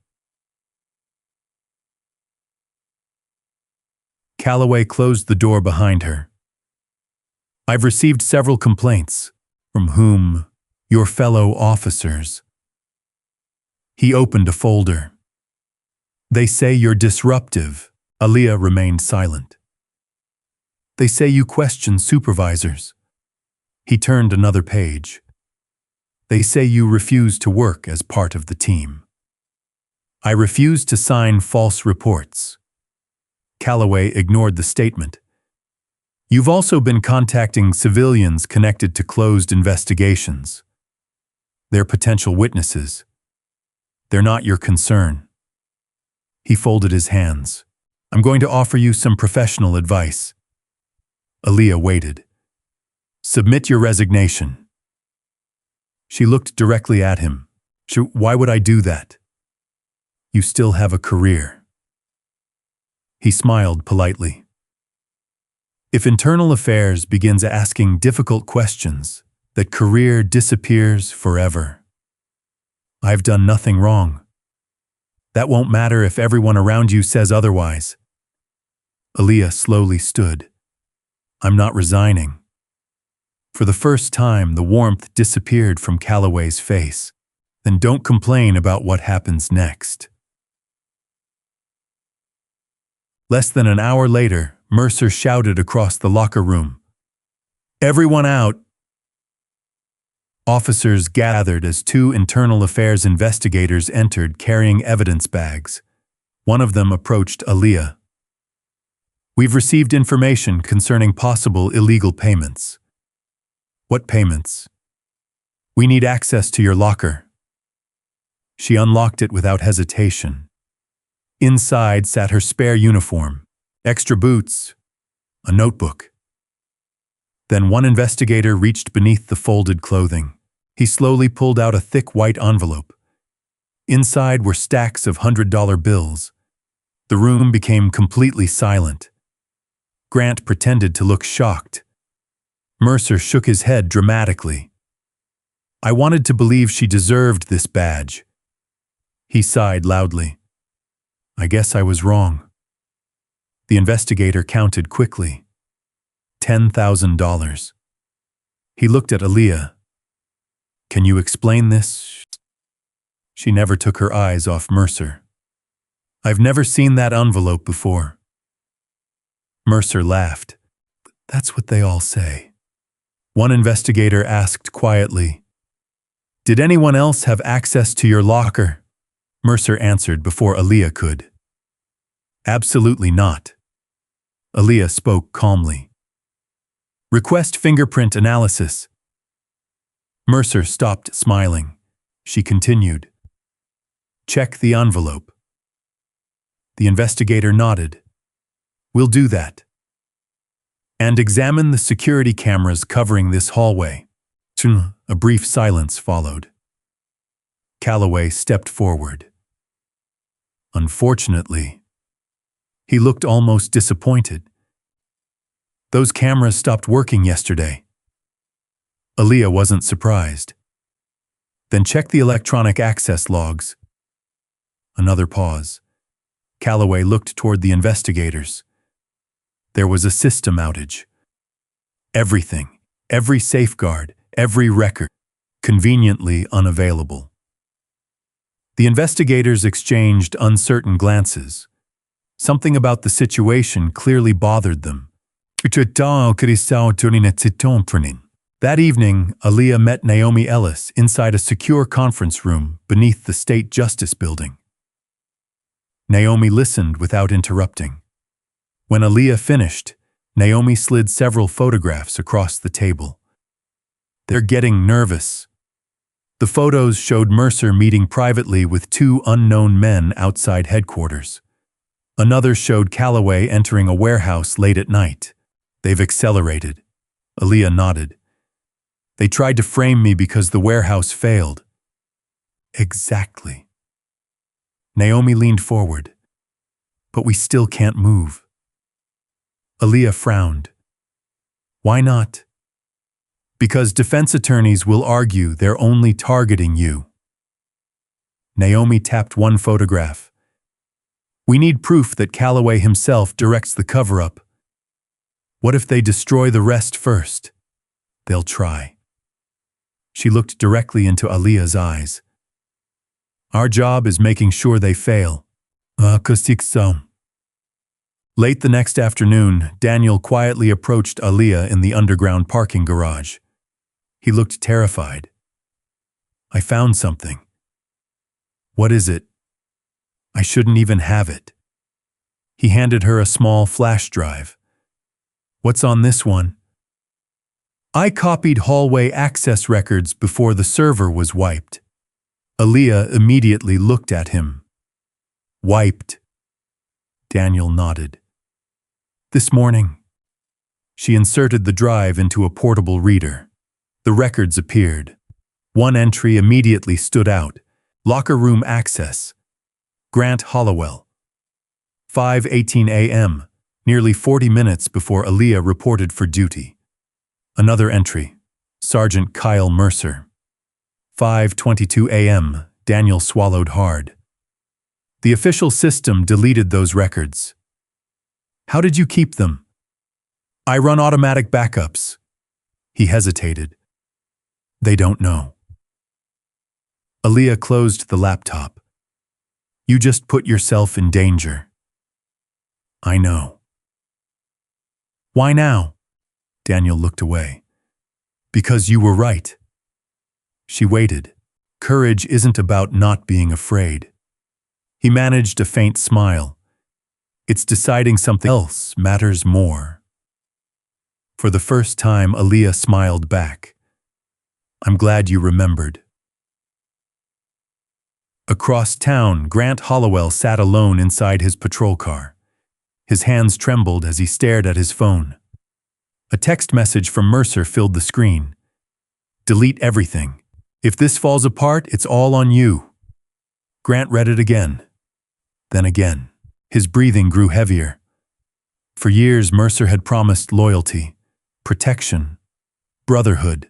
Calloway closed the door behind her. I've received several complaints. From whom? Your fellow officers. He opened a folder. They say you're disruptive. Aaliyah remained silent. They say you question supervisors. He turned another page. They say you refuse to work as part of the team. I refuse to sign false reports. Calloway ignored the statement. You've also been contacting civilians connected to closed investigations. They're potential witnesses. They're not your concern. He folded his hands. I'm going to offer you some professional advice. Aaliyah waited. Submit your resignation. She looked directly at him. Why would I do that? You still have a career. He smiled politely. If internal affairs begins asking difficult questions, that career disappears forever. I've done nothing wrong. That won't matter if everyone around you says otherwise. Aaliyah slowly stood. I'm not resigning. For the first time, the warmth disappeared from Calloway's face. Then don't complain about what happens next. Less than an hour later, Mercer shouted across the locker room. Everyone out! Officers gathered as two internal affairs investigators entered carrying evidence bags. One of them approached Aaliyah. We've received information concerning possible illegal payments. What payments? We need access to your locker. She unlocked it without hesitation. Inside sat her spare uniform, extra boots, a notebook. Then one investigator reached beneath the folded clothing. He slowly pulled out a thick white envelope. Inside were stacks of $100 bills. The room became completely silent. Grant pretended to look shocked. Mercer shook his head dramatically. I wanted to believe she deserved this badge. He sighed loudly. I guess I was wrong. The investigator counted quickly. $10,000. He looked at Aaliyah. Can you explain this? She never took her eyes off Mercer. I've never seen that envelope before. Mercer laughed. That's what they all say. One investigator asked quietly, Did anyone else have access to your locker? Mercer answered before Aaliyah could. Absolutely not. Aaliyah spoke calmly. Request fingerprint analysis. Mercer stopped smiling. She continued. Check the envelope. The investigator nodded. We'll do that. And examine the security cameras covering this hallway. A brief silence followed. Calloway stepped forward. Unfortunately, he looked almost disappointed. Those cameras stopped working yesterday. Aaliyah wasn't surprised. Then check the electronic access logs. Another pause. Calloway looked toward the investigators. There was a system outage. Everything, every safeguard, every record, conveniently unavailable. The investigators exchanged uncertain glances. Something about the situation clearly bothered them. That evening, Aaliyah met Naomi Ellis inside a secure conference room beneath the State Justice Building. Naomi listened without interrupting. When Aaliyah finished, Naomi slid several photographs across the table. They're getting nervous. The photos showed Mercer meeting privately with two unknown men outside headquarters. Another showed Calloway entering a warehouse late at night. They've accelerated. Aaliyah nodded. They tried to frame me because the warehouse failed. Exactly. Naomi leaned forward. But we still can't move. Aaliyah frowned. Why not? Because defense attorneys will argue they're only targeting you. Naomi tapped one photograph. We need proof that Calloway himself directs the cover-up. What if they destroy the rest first? They'll try. She looked directly into Aaliyah's eyes. Our job is making sure they fail. Late the next afternoon, Daniel quietly approached Aaliyah in the underground parking garage. He looked terrified. I found something. What is it? I shouldn't even have it. He handed her a small flash drive. What's on this one? I copied hallway access records before the server was wiped. Aaliyah immediately looked at him. Wiped. Daniel nodded. This morning. She inserted the drive into a portable reader. The records appeared. One entry immediately stood out. Locker room access. Grant Hollowell. 5:18 a.m., nearly 40 minutes before Aaliyah reported for duty. Another entry. Sergeant Kyle Mercer. 5:22 a.m., Daniel swallowed hard. The official system deleted those records. How did you keep them? I run automatic backups. He hesitated. They don't know. Aaliyah closed the laptop. You just put yourself in danger. I know. Why now? Daniel looked away. Because you were right. She waited. Courage isn't about not being afraid. He managed a faint smile. It's deciding something else matters more. For the first time, Aaliyah smiled back. I'm glad you remembered. Across town, Grant Hollowell sat alone inside his patrol car. His hands trembled as he stared at his phone. A text message from Mercer filled the screen. Delete everything. If this falls apart, it's all on you. Grant read it again. Then again. His breathing grew heavier. For years, Mercer had promised loyalty, protection, brotherhood.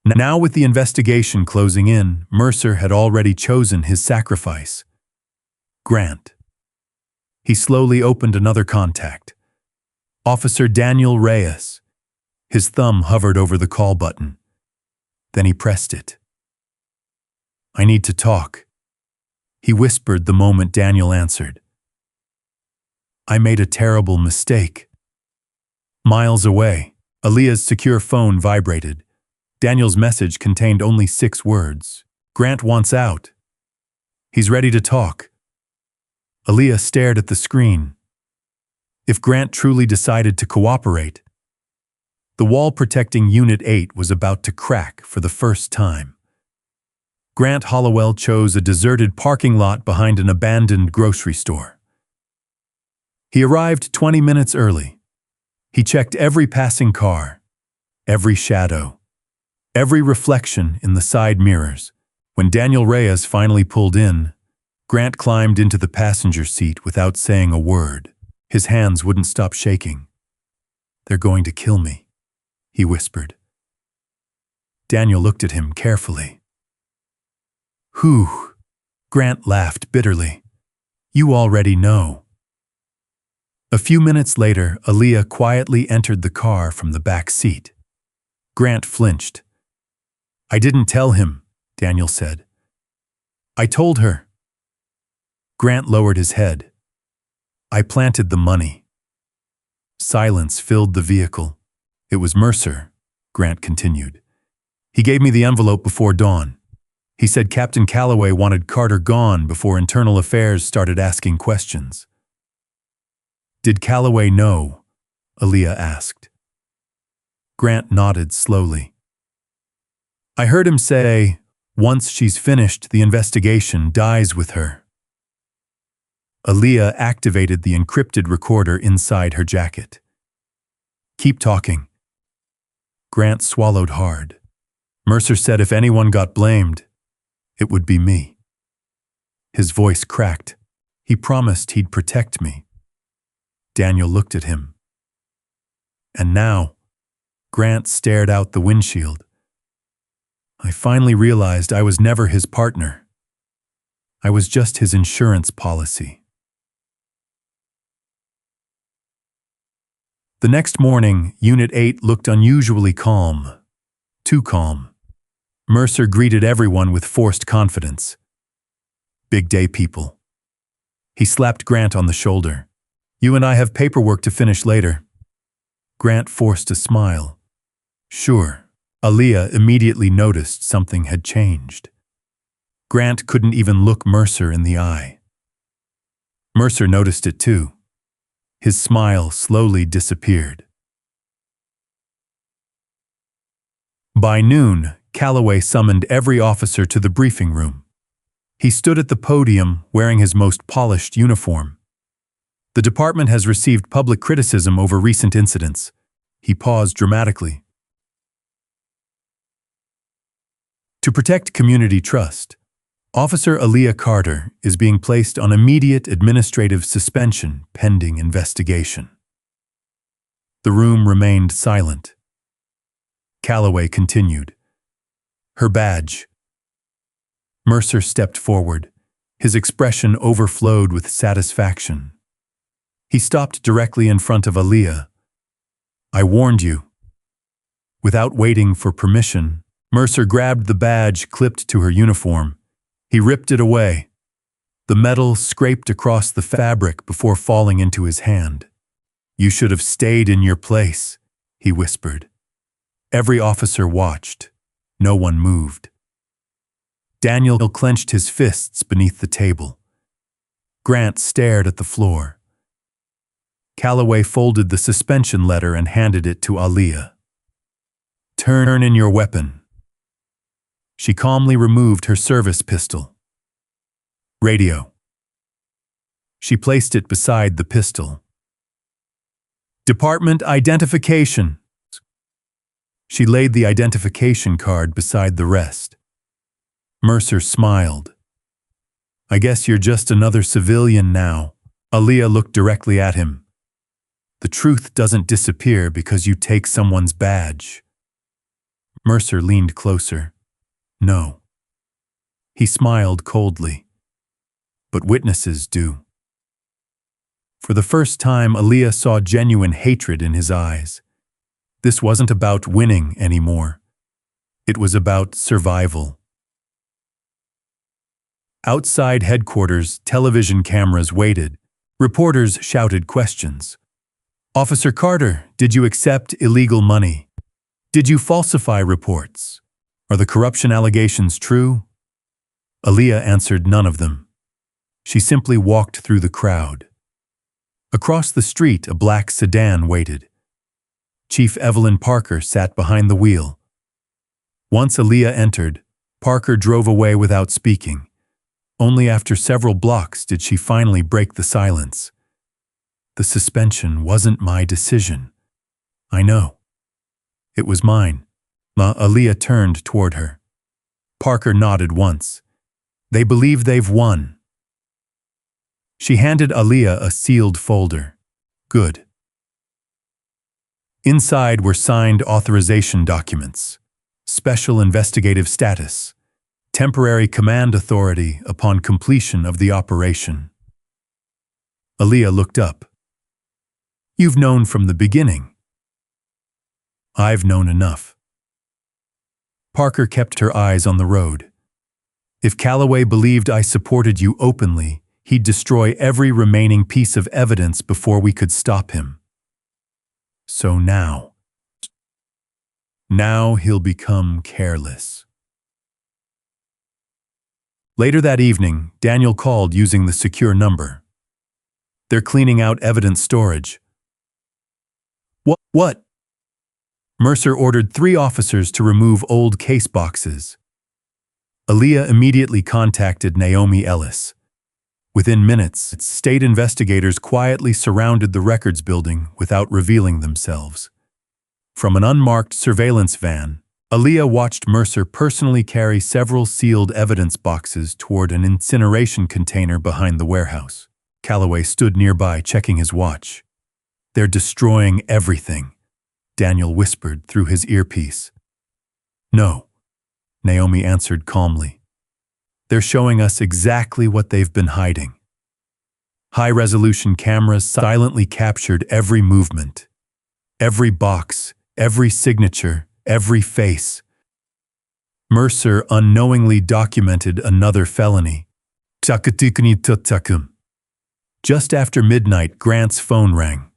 Now, with the investigation closing in, Mercer had already chosen his sacrifice. Grant. He slowly opened another contact. Officer Daniel Reyes. His thumb hovered over the call button. Then he pressed it. I need to talk. He whispered the moment Daniel answered. I made a terrible mistake. Miles away, Aaliyah's secure phone vibrated. Daniel's message contained only 6 words. Grant wants out. He's ready to talk. Aaliyah stared at the screen. If Grant truly decided to cooperate, the wall protecting Unit 8 was about to crack for the first time. Grant Hollowell chose a deserted parking lot behind an abandoned grocery store. He arrived 20 minutes early. He checked every passing car, every shadow, every reflection in the side mirrors. When Daniel Reyes finally pulled in, Grant climbed into the passenger seat without saying a word. His hands wouldn't stop shaking. They're going to kill me, he whispered. Daniel looked at him carefully. Whew, Grant laughed bitterly. You already know. A few minutes later, Aaliyah quietly entered the car from the back seat. Grant flinched. I didn't tell him, Daniel said. I told her. Grant lowered his head. I planted the money. Silence filled the vehicle. It was Mercer, Grant continued. He gave me the envelope before dawn. He said Captain Calloway wanted Carter gone before Internal Affairs started asking questions. Did Calloway know? Aaliyah asked. Grant nodded slowly. I heard him say, once she's finished, the investigation dies with her. Aaliyah activated the encrypted recorder inside her jacket. "Keep talking." Grant swallowed hard. Mercer said if anyone got blamed, it would be me. His voice cracked. He promised he'd protect me. Daniel looked at him. And now, Grant stared out the windshield. I finally realized I was never his partner. I was just his insurance policy. The next morning, Unit 8 looked unusually calm. Too calm. Mercer greeted everyone with forced confidence. "Big day, people." He slapped Grant on the shoulder. "You and I have paperwork to finish later." Grant forced a smile. Sure. Aaliyah immediately noticed something had changed. Grant couldn't even look Mercer in the eye. Mercer noticed it too. His smile slowly disappeared. By noon, Calloway summoned every officer to the briefing room. He stood at the podium wearing his most polished uniform. "The department has received public criticism over recent incidents." He paused dramatically. To protect community trust, Officer Aaliyah Carter is being placed on immediate administrative suspension pending investigation. The room remained silent. Calloway continued. "Her badge." Mercer stepped forward. His expression overflowed with satisfaction. He stopped directly in front of Aaliyah. "I warned you." Without waiting for permission, Mercer grabbed the badge clipped to her uniform. He ripped it away. The metal scraped across the fabric before falling into his hand. "You should have stayed in your place," he whispered. Every officer watched. No one moved. Daniel clenched his fists beneath the table. Grant stared at the floor. Calloway folded the suspension letter and handed it to Aaliyah. "Turn in your weapon." She calmly removed her service pistol. "Radio." She placed it beside the pistol. "Department identification." She laid the identification card beside the rest. Mercer smiled. "I guess you're just another civilian now." Aaliyah looked directly at him. "The truth doesn't disappear because you take someone's badge." Mercer leaned closer. "No." He smiled coldly. "But witnesses do." For the first time, Aaliyah saw genuine hatred in his eyes. This wasn't about winning anymore. It was about survival. Outside headquarters, television cameras waited. Reporters shouted questions. "Officer Carter, did you accept illegal money? Did you falsify reports? Are the corruption allegations true?" Aaliyah answered none of them. She simply walked through the crowd. Across the street, a black sedan waited. Chief Evelyn Parker sat behind the wheel. Once Aaliyah entered, Parker drove away without speaking. Only after several blocks did she finally break the silence. "The suspension wasn't my decision." "I know. It was mine." Aaliyah turned toward her. Parker nodded once. "They believe they've won." She handed Aaliyah a sealed folder. "Good." Inside were signed authorization documents. Special investigative status. Temporary command authority upon completion of the operation. Aaliyah looked up. "You've known from the beginning." "I've known enough." Parker kept her eyes on the road. "If Calloway believed I supported you openly, he'd destroy every remaining piece of evidence before we could stop him. So now he'll become careless." Later that evening, Daniel called using the secure number. "They're cleaning out evidence storage." What? Mercer ordered 3 officers to remove old case boxes. Aaliyah immediately contacted Naomi Ellis. Within minutes, state investigators quietly surrounded the records building without revealing themselves. From an unmarked surveillance van, Aaliyah watched Mercer personally carry several sealed evidence boxes toward an incineration container behind the warehouse. Calloway stood nearby, checking his watch. "They're destroying everything," Daniel whispered through his earpiece. "No," Naomi answered calmly. "They're showing us exactly what they've been hiding." High-resolution cameras silently captured every movement, every box, every signature, every face. Mercer unknowingly documented another felony. Just after midnight, Grant's phone rang.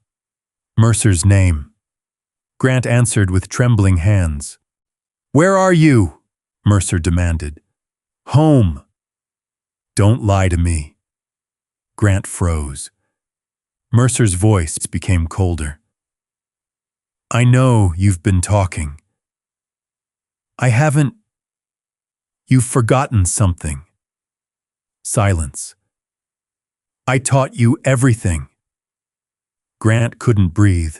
Mercer's name. Grant answered with trembling hands. "Where are you?" Mercer demanded. "Home." "Don't lie to me." Grant froze. Mercer's voice became colder. "I know you've been talking. I haven't. You've forgotten something." Silence. "I taught you everything." Grant couldn't breathe.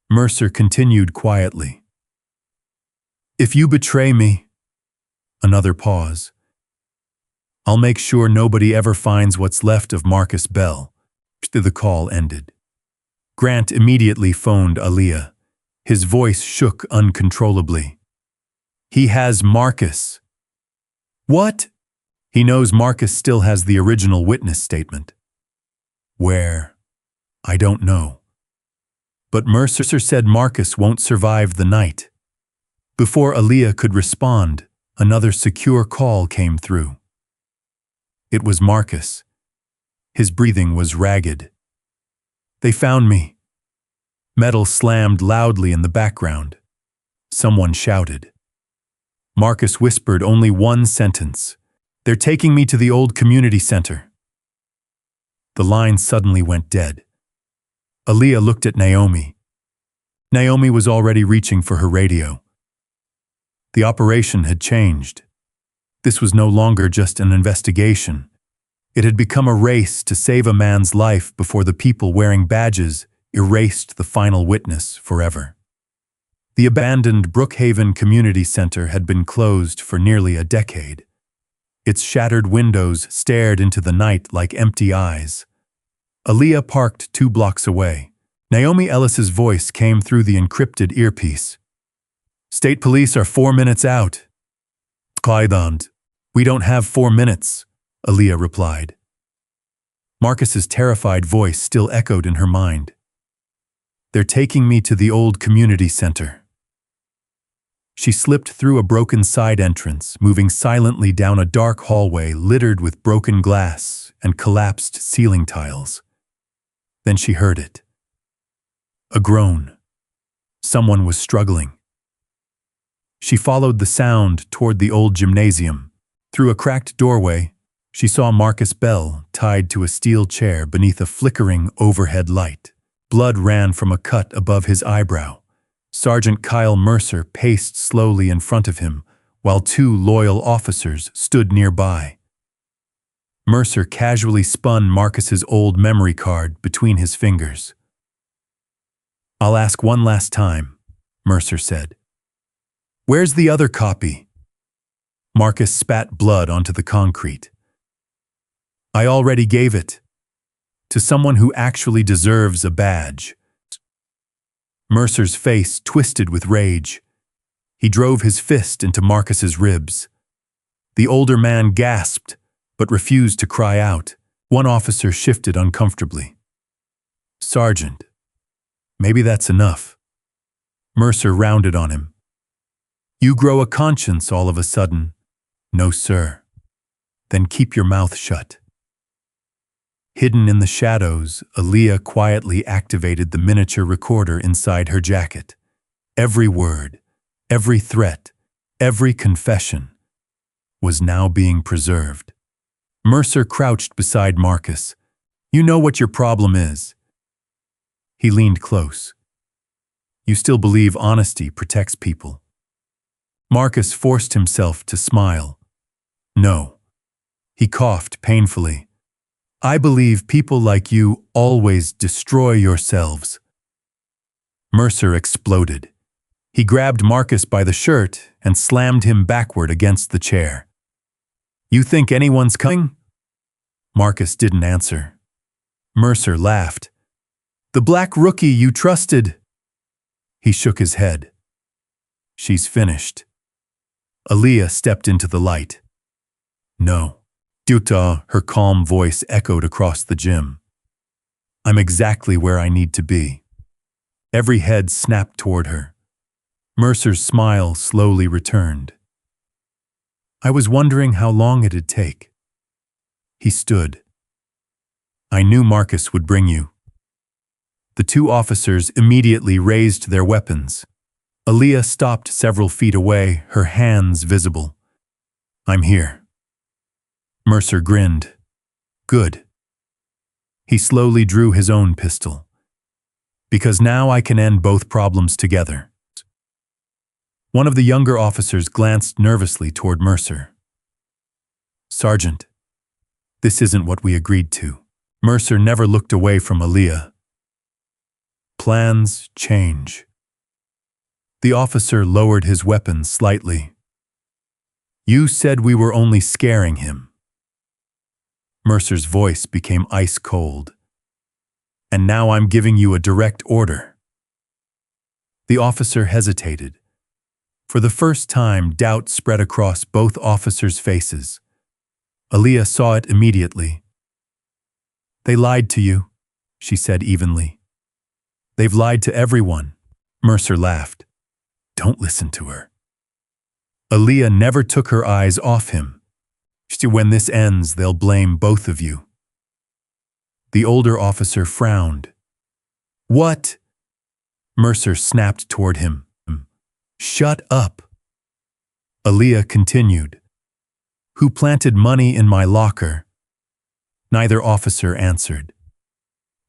Mercer continued quietly. "If you betray me," another pause, "I'll make sure nobody ever finds what's left of Marcus Bell." The call ended. Grant immediately phoned Aaliyah. His voice shook uncontrollably. "He has Marcus." "What?" "He knows Marcus still has the original witness statement." "Where?" "I don't know. But Mercer said Marcus won't survive the night." Before Aaliyah could respond, another secure call came through. It was Marcus. His breathing was ragged. "They found me." Metal slammed loudly in the background. Someone shouted. Marcus whispered only one sentence. "They're taking me to the old community center." The line suddenly went dead. Aaliyah looked at Naomi. Naomi was already reaching for her radio. The operation had changed. This was no longer just an investigation. It had become a race to save a man's life before the people wearing badges erased the final witness forever. The abandoned Brookhaven Community Center had been closed for nearly a decade. Its shattered windows stared into the night like empty eyes. Aaliyah parked 2 blocks away. Naomi Ellis's voice came through the encrypted earpiece. "State police are 4 minutes out." "Qaidand, we don't have 4 minutes," Aaliyah replied. Marcus's terrified voice still echoed in her mind. "They're taking me to the old community center." She slipped through a broken side entrance, moving silently down a dark hallway littered with broken glass and collapsed ceiling tiles. Then she heard it. A groan. Someone was struggling. She followed the sound toward the old gymnasium. Through a cracked doorway, she saw Marcus Bell tied to a steel chair beneath a flickering overhead light. Blood ran from a cut above his eyebrow. Sergeant Kyle Mercer paced slowly in front of him, while 2 loyal officers stood nearby. Mercer casually spun Marcus's old memory card between his fingers. "I'll ask one last time," Mercer said. "Where's the other copy?" Marcus spat blood onto the concrete. "I already gave it. To someone who actually deserves a badge." Mercer's face twisted with rage. He drove his fist into Marcus's ribs. The older man gasped, but refused to cry out. One officer shifted uncomfortably. "Sergeant, maybe that's enough." Mercer rounded on him. "You grow a conscience all of a sudden." "No, sir." "Then keep your mouth shut." Hidden in the shadows, Aaliyah quietly activated the miniature recorder inside her jacket. Every word, every threat, every confession was now being preserved. Mercer crouched beside Marcus. "You know what your problem is." He leaned close. "You still believe honesty protects people." Marcus forced himself to smile. "No." He coughed painfully. I believe people like you always destroy yourselves. Mercer exploded. He grabbed Marcus by the shirt and slammed him backward against the chair. You think anyone's coming? Marcus didn't answer. Mercer laughed. The black rookie you trusted. He shook his head. She's finished. Aaliyah stepped into the light. No. Duta, her calm voice echoed across the gym. I'm exactly where I need to be. Every head snapped toward her. Mercer's smile slowly returned. I was wondering how long it'd take. He stood. I knew Marcus would bring you. The two officers immediately raised their weapons. Aaliyah stopped several feet away, her hands visible. I'm here. Mercer grinned. Good. He slowly drew his own pistol. Because now I can end both problems together. One of the younger officers glanced nervously toward Mercer. Sergeant, this isn't what we agreed to. Mercer never looked away from Aaliyah. Plans change. The officer lowered his weapon slightly. You said we were only scaring him. Mercer's voice became ice cold. And now I'm giving you a direct order. The officer hesitated. For the first time, doubt spread across both officers' faces. Aaliyah saw it immediately. They lied to you, she said evenly. They've lied to everyone. Mercer laughed. Don't listen to her. Aaliyah never took her eyes off him. When this ends, they'll blame both of you. The older officer frowned. What? Mercer snapped toward him. Shut up. Aaliyah continued. Who planted money in my locker? Neither officer answered.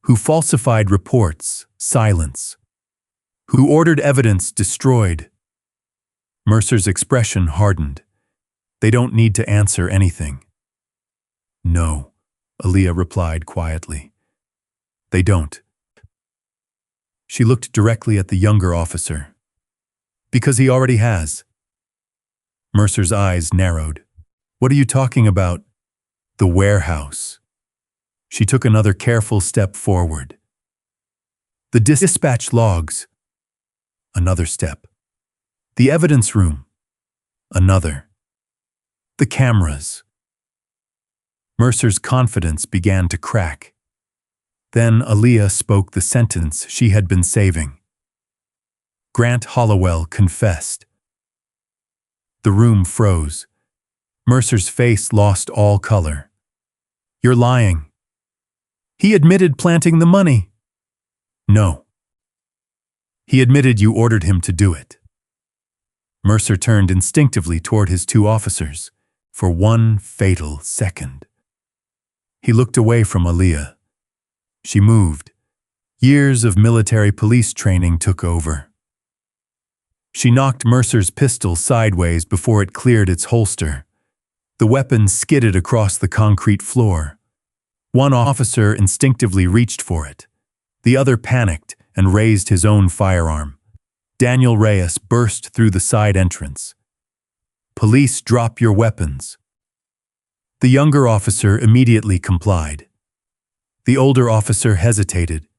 Who falsified reports? Silence. Who ordered evidence destroyed? Mercer's expression hardened. They don't need to answer anything. No, Aaliyah replied quietly. They don't. She looked directly at the younger officer. Because he already has. Mercer's eyes narrowed. What are you talking about? The warehouse. She took another careful step forward. The dispatch logs. Another step. The evidence room. Another. The cameras. Mercer's confidence began to crack. Then Aaliyah spoke the sentence she had been saving. Grant Hollowell confessed. The room froze. Mercer's face lost all color. You're lying. He admitted planting the money. No. He admitted you ordered him to do it. Mercer turned instinctively toward his two officers for one fatal second. He looked away from Aaliyah. She moved. Years of military police training took over. She knocked Mercer's pistol sideways before it cleared its holster. The weapon skidded across the concrete floor. One officer instinctively reached for it. The other panicked and raised his own firearm. Daniel Reyes burst through the side entrance. Police, drop your weapons. The younger officer immediately complied. The older officer hesitated.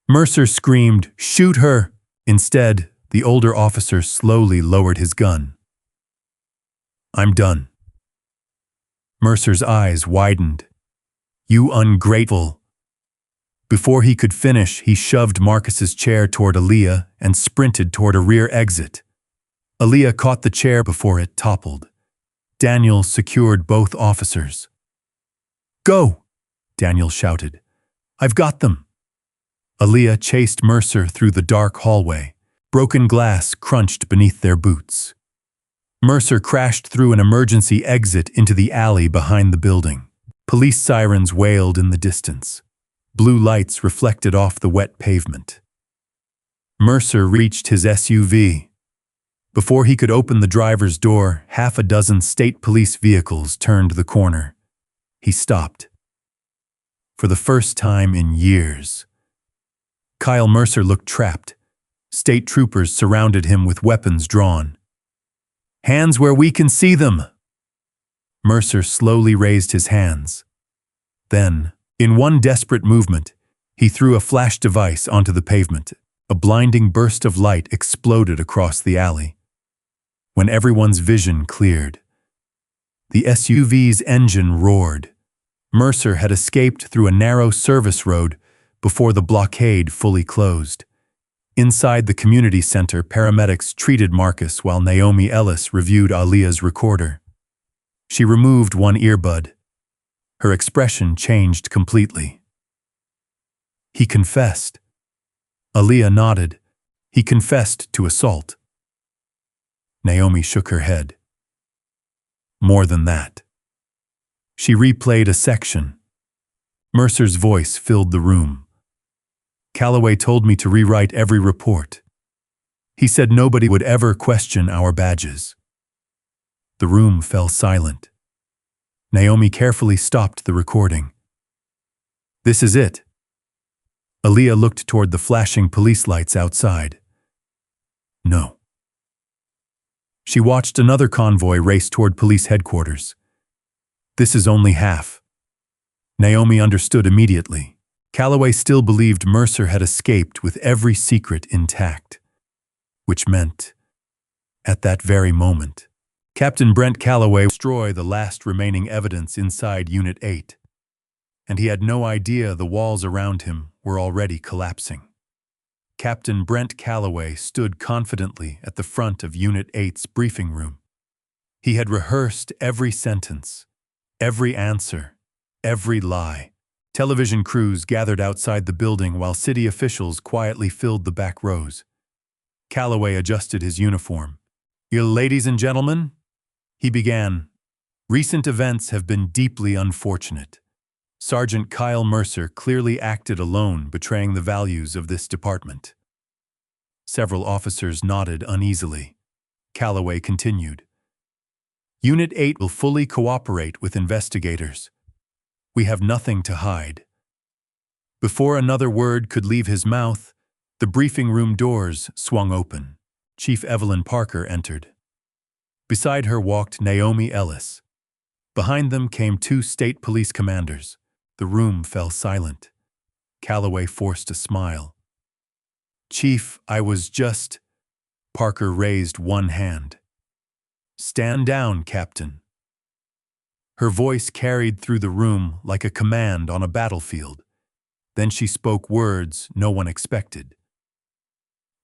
Mercer screamed, "Shoot her!" Instead, the older officer slowly lowered his gun. I'm done. Mercer's eyes widened. You ungrateful. Before he could finish, he shoved Marcus's chair toward Aaliyah and sprinted toward a rear exit. Aaliyah caught the chair before it toppled. Daniel secured both officers. Go, Daniel shouted. I've got them. Aaliyah chased Mercer through the dark hallway. Broken glass crunched beneath their boots. Mercer crashed through an emergency exit into the alley behind the building. Police sirens wailed in the distance. Blue lights reflected off the wet pavement. Mercer reached his SUV. Before he could open the driver's door, half a dozen state police vehicles turned the corner. He stopped. for the first time in years. Kyle Mercer looked trapped. State troopers surrounded him with weapons drawn. "Hands where we can see them!" Mercer slowly raised his hands. Then, in one desperate movement, he threw a flash device onto the pavement. A blinding burst of light exploded across the alley. When everyone's vision cleared, the SUV's engine roared. Mercer had escaped through a narrow service road before the blockade fully closed. Inside the community center, paramedics treated Marcus while Naomi Ellis reviewed Aaliyah's recorder. She removed one earbud. Her expression changed completely. "He confessed." Aaliyah nodded. "He confessed to assault." Naomi shook her head. "More than that." She replayed a section. Mercer's voice filled the room. "Calloway told me to rewrite every report. He said nobody would ever question our badges." The room fell silent. Naomi carefully stopped the recording. "This is it." Aaliyah looked toward the flashing police lights outside. "No." She watched another convoy race toward police headquarters. "This is only half." Naomi understood immediately. Calloway still believed Mercer had escaped with every secret intact. Which meant, at that very moment, Captain Brent Calloway would destroy the last remaining evidence inside Unit 8. And he had no idea the walls around him were already collapsing. Captain Brent Calloway stood confidently at the front of Unit 8's briefing room. He had rehearsed every sentence, every answer, every lie. Television crews gathered outside the building while city officials quietly filled the back rows. Calloway adjusted his uniform. "Ladies and gentlemen," he began, "recent events have been deeply unfortunate. Sergeant Kyle Mercer clearly acted alone, betraying the values of this department." Several officers nodded uneasily. Calloway continued. "Unit 8 will fully cooperate with investigators. We have nothing to hide." Before another word could leave his mouth, the briefing room doors swung open. Chief Evelyn Parker entered. Beside her walked Naomi Ellis. Behind them came two state police commanders. The room fell silent. Calloway forced a smile. "Chief, I was just—" Parker raised one hand. "Stand down, Captain." Her voice carried through the room like a command on a battlefield. Then she spoke words no one expected.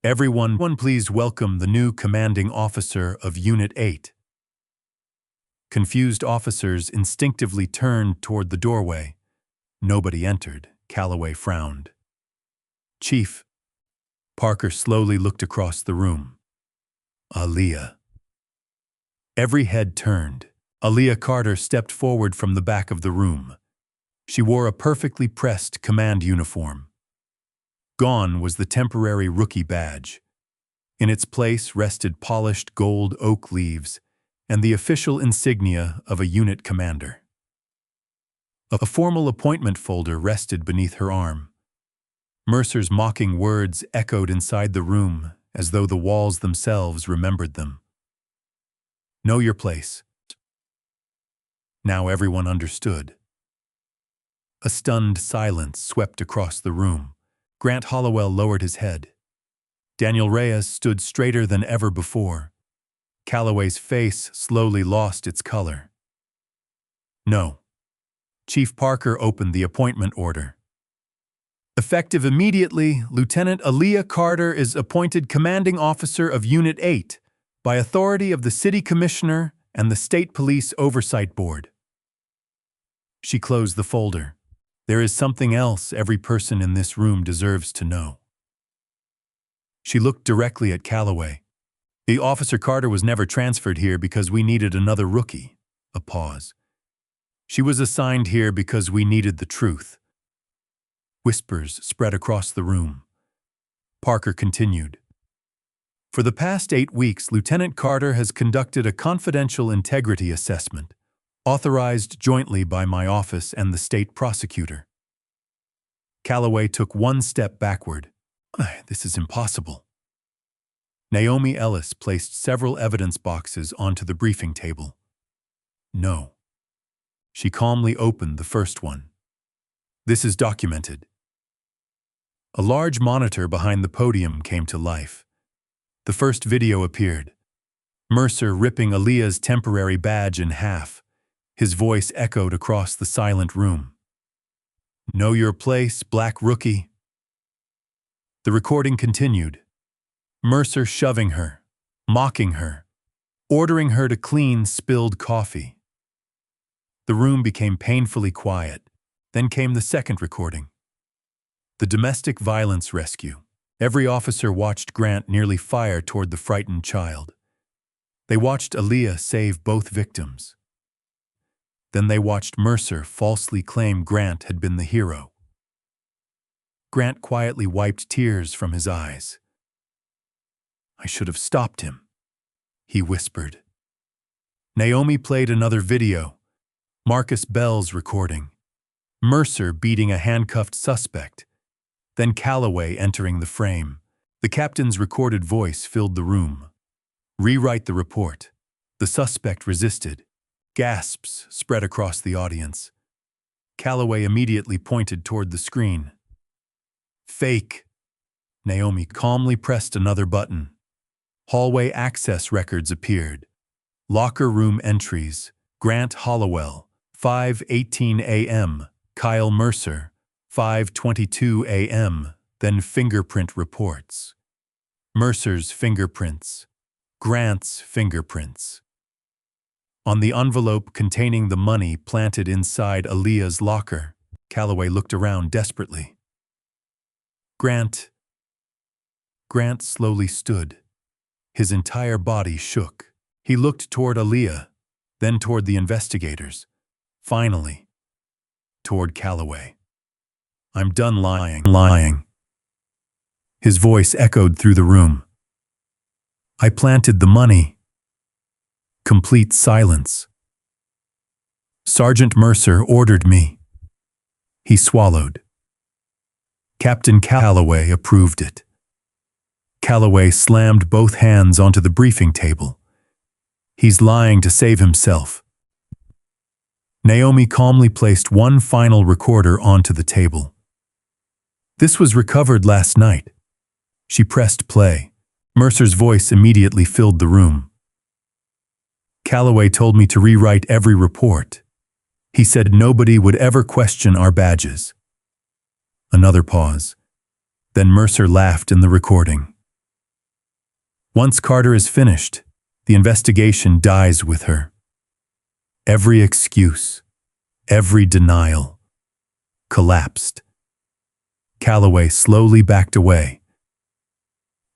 "Everyone, please welcome the new commanding officer of Unit 8. Confused officers instinctively turned toward the doorway. Nobody entered. Calloway frowned. "Chief." Parker slowly looked across the room. "Aaliyah." Every head turned. Aaliyah Carter stepped forward from the back of the room. She wore a perfectly pressed command uniform. Gone was the temporary rookie badge. In its place rested polished gold oak leaves and the official insignia of a unit commander. A formal appointment folder rested beneath her arm. Mercer's mocking words echoed inside the room as though the walls themselves remembered them. "Know your place." Now everyone understood. A stunned silence swept across the room. Grant Hollowell lowered his head. Daniel Reyes stood straighter than ever before. Calloway's face slowly lost its color. "No." Chief Parker opened the appointment order. "Effective immediately, Lieutenant Aaliyah Carter is appointed Commanding Officer of Unit 8 by authority of the City Commissioner and the State Police Oversight Board." She closed the folder. "There is something else every person in this room deserves to know." She looked directly at Calloway. "The Officer Carter was never transferred here because we needed another rookie." A pause. "She was assigned here because we needed the truth." Whispers spread across the room. Parker continued. "For the past 8 weeks, Lieutenant Carter has conducted a confidential integrity assessment, authorized jointly by my office and the state prosecutor. Calloway took one step backward. This is impossible. Naomi Ellis placed several evidence boxes onto the briefing table. No. She calmly opened the first one. This is documented. A large monitor behind the podium came to life. The first video appeared. Mercer ripping Aaliyah's temporary badge in half. His voice echoed across the silent room. Know your place, black rookie. The recording continued. Mercer shoving her, mocking her, ordering her to clean spilled coffee. The room became painfully quiet. Then came the second recording. The domestic violence rescue. Every officer watched Grant nearly fire toward the frightened child. They watched Aaliyah save both victims. Then they watched Mercer falsely claim Grant had been the hero. Grant quietly wiped tears from his eyes. I should have stopped him, he whispered. Naomi played another video. Marcus Bell's recording. Mercer beating a handcuffed suspect. Then Calloway entering the frame. The captain's recorded voice filled the room. Rewrite the report. The suspect resisted. Gasps spread across the audience. Calloway immediately pointed toward the screen. Fake. Naomi calmly pressed another button. Hallway access records appeared. Locker room entries. Grant Hollowell, 5:18 a.m. Kyle Mercer, 5:22 a.m. Then fingerprint reports. Mercer's fingerprints. Grant's fingerprints. On the envelope containing the money planted inside Aaliyah's locker, Calloway looked around desperately. Grant slowly stood. His entire body shook. He looked toward Aaliyah, then toward the investigators. Finally, toward Calloway. I'm done lying. His voice echoed through the room. I planted the money. Complete silence. Sergeant Mercer ordered me. He swallowed. Captain Calloway approved it. Calloway slammed both hands onto the briefing table. He's lying to save himself. Naomi calmly placed one final recorder onto the table. This was recovered last night. She pressed play. Mercer's voice immediately filled the room. Calloway told me to rewrite every report. He said nobody would ever question our badges. Another pause. Then Mercer laughed in the recording. Once Carter is finished, the investigation dies with her. Every excuse, every denial, collapsed. Calloway slowly backed away.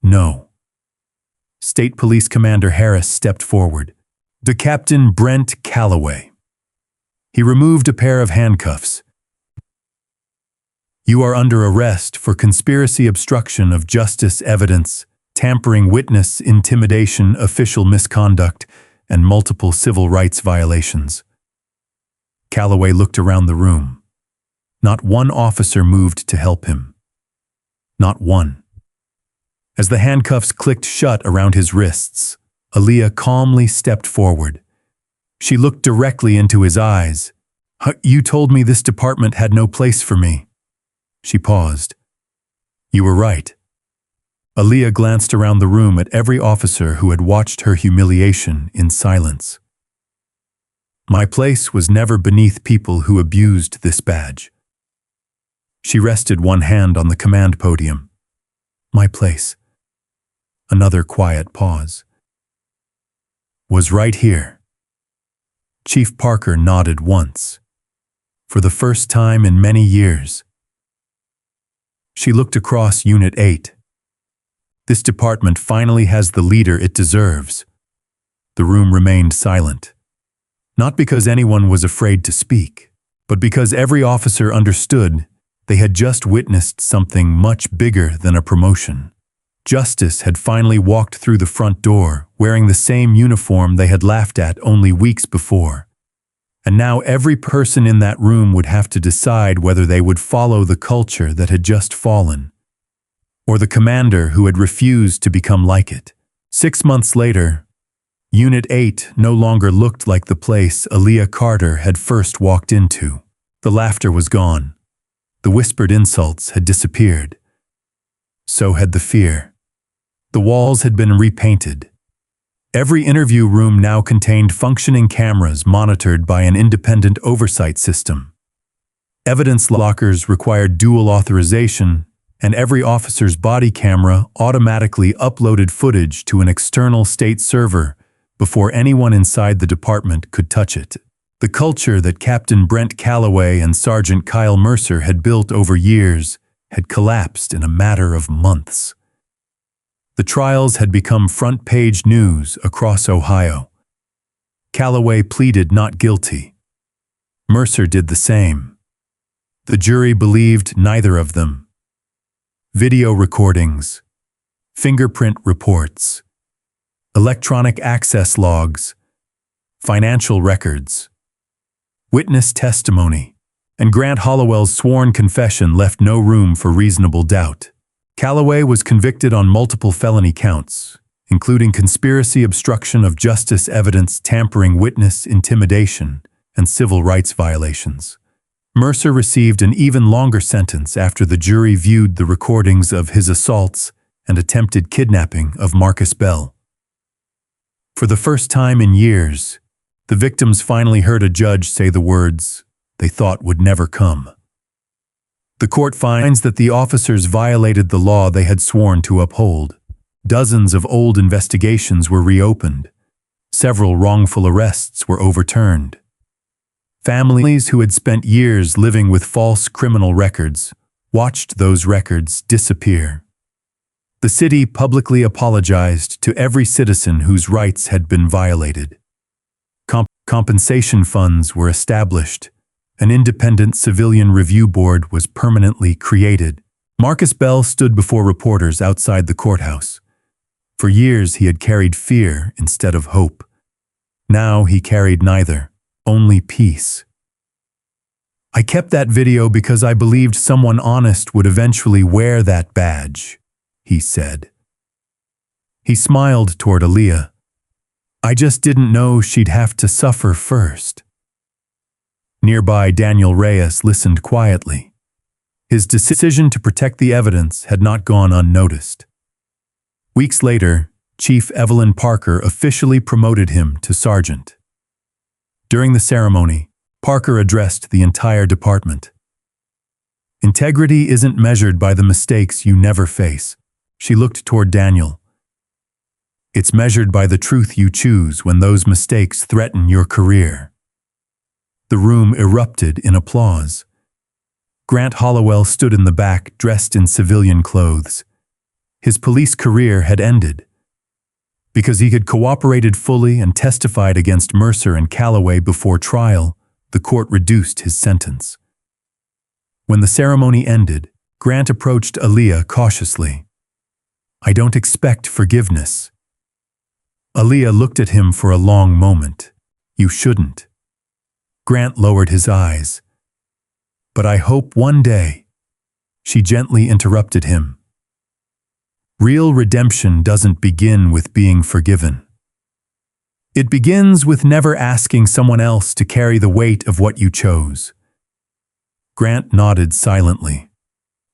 No. State Police Commander Harris stepped forward. To Captain Brent Calloway. He removed a pair of handcuffs. You are under arrest for conspiracy, obstruction of justice evidence, tampering witness, intimidation, official misconduct, and multiple civil rights violations. Calloway looked around the room. Not one officer moved to help him. Not one. As the handcuffs clicked shut around his wrists, Aaliyah calmly stepped forward. She looked directly into his eyes. You told me this department had no place for me. She paused. You were right. Aaliyah glanced around the room at every officer who had watched her humiliation in silence. My place was never beneath people who abused this badge. She rested one hand on the command podium. My place. Another quiet pause. Was right here. Chief Parker nodded once. For the first time in many years. She looked across Unit 8. This department finally has the leader it deserves. The room remained silent. Not because anyone was afraid to speak, but because every officer understood they had just witnessed something much bigger than a promotion. Justice had finally walked through the front door, wearing the same uniform they had laughed at only weeks before. And now every person in that room would have to decide whether they would follow the culture that had just fallen, or the commander who had refused to become like it. 6 months later, Unit 8 no longer looked like the place Aaliyah Carter had first walked into. The laughter was gone. The whispered insults had disappeared. So had the fear. The walls had been repainted. Every interview room now contained functioning cameras monitored by an independent oversight system. Evidence lockers required dual authorization, and every officer's body camera automatically uploaded footage to an external state server before anyone inside the department could touch it. The culture that Captain Brent Calloway and Sergeant Kyle Mercer had built over years had collapsed in a matter of months. The trials had become front-page news across Ohio. Calloway pleaded not guilty. Mercer did the same. The jury believed neither of them. Video recordings, fingerprint reports, electronic access logs, financial records, witness testimony, and Grant Hollowell's sworn confession left no room for reasonable doubt. Calloway was convicted on multiple felony counts, including conspiracy, obstruction of justice, evidence tampering, witness intimidation, and civil rights violations. Mercer received an even longer sentence after the jury viewed the recordings of his assaults and attempted kidnapping of Marcus Bell. For the first time in years, the victims finally heard a judge say the words they thought would never come. The court finds that the officers violated the law they had sworn to uphold. Dozens of old investigations were reopened. Several wrongful arrests were overturned. Families who had spent years living with false criminal records watched those records disappear. The city publicly apologized to every citizen whose rights had been violated. Compensation funds were established. An independent civilian review board was permanently created. Marcus Bell stood before reporters outside the courthouse. For years he had carried fear instead of hope. Now he carried neither, only peace. "I kept that video because I believed someone honest would eventually wear that badge," he said. He smiled toward Aaliyah. "I just didn't know she'd have to suffer first." Nearby, Daniel Reyes listened quietly. His decision to protect the evidence had not gone unnoticed. Weeks later, Chief Evelyn Parker officially promoted him to sergeant. During the ceremony, Parker addressed the entire department. "Integrity isn't measured by the mistakes you never face." She looked toward Daniel. "It's measured by the truth you choose when those mistakes threaten your career." The room erupted in applause. Grant Hollowell stood in the back, dressed in civilian clothes. His police career had ended. Because he had cooperated fully and testified against Mercer and Calloway before trial, the court reduced his sentence. When the ceremony ended, Grant approached Aaliyah cautiously. "I don't expect forgiveness." Aaliyah looked at him for a long moment. "You shouldn't." Grant lowered his eyes. "But I hope one day." She gently interrupted him. "Real redemption doesn't begin with being forgiven. It begins with never asking someone else to carry the weight of what you chose." Grant nodded silently.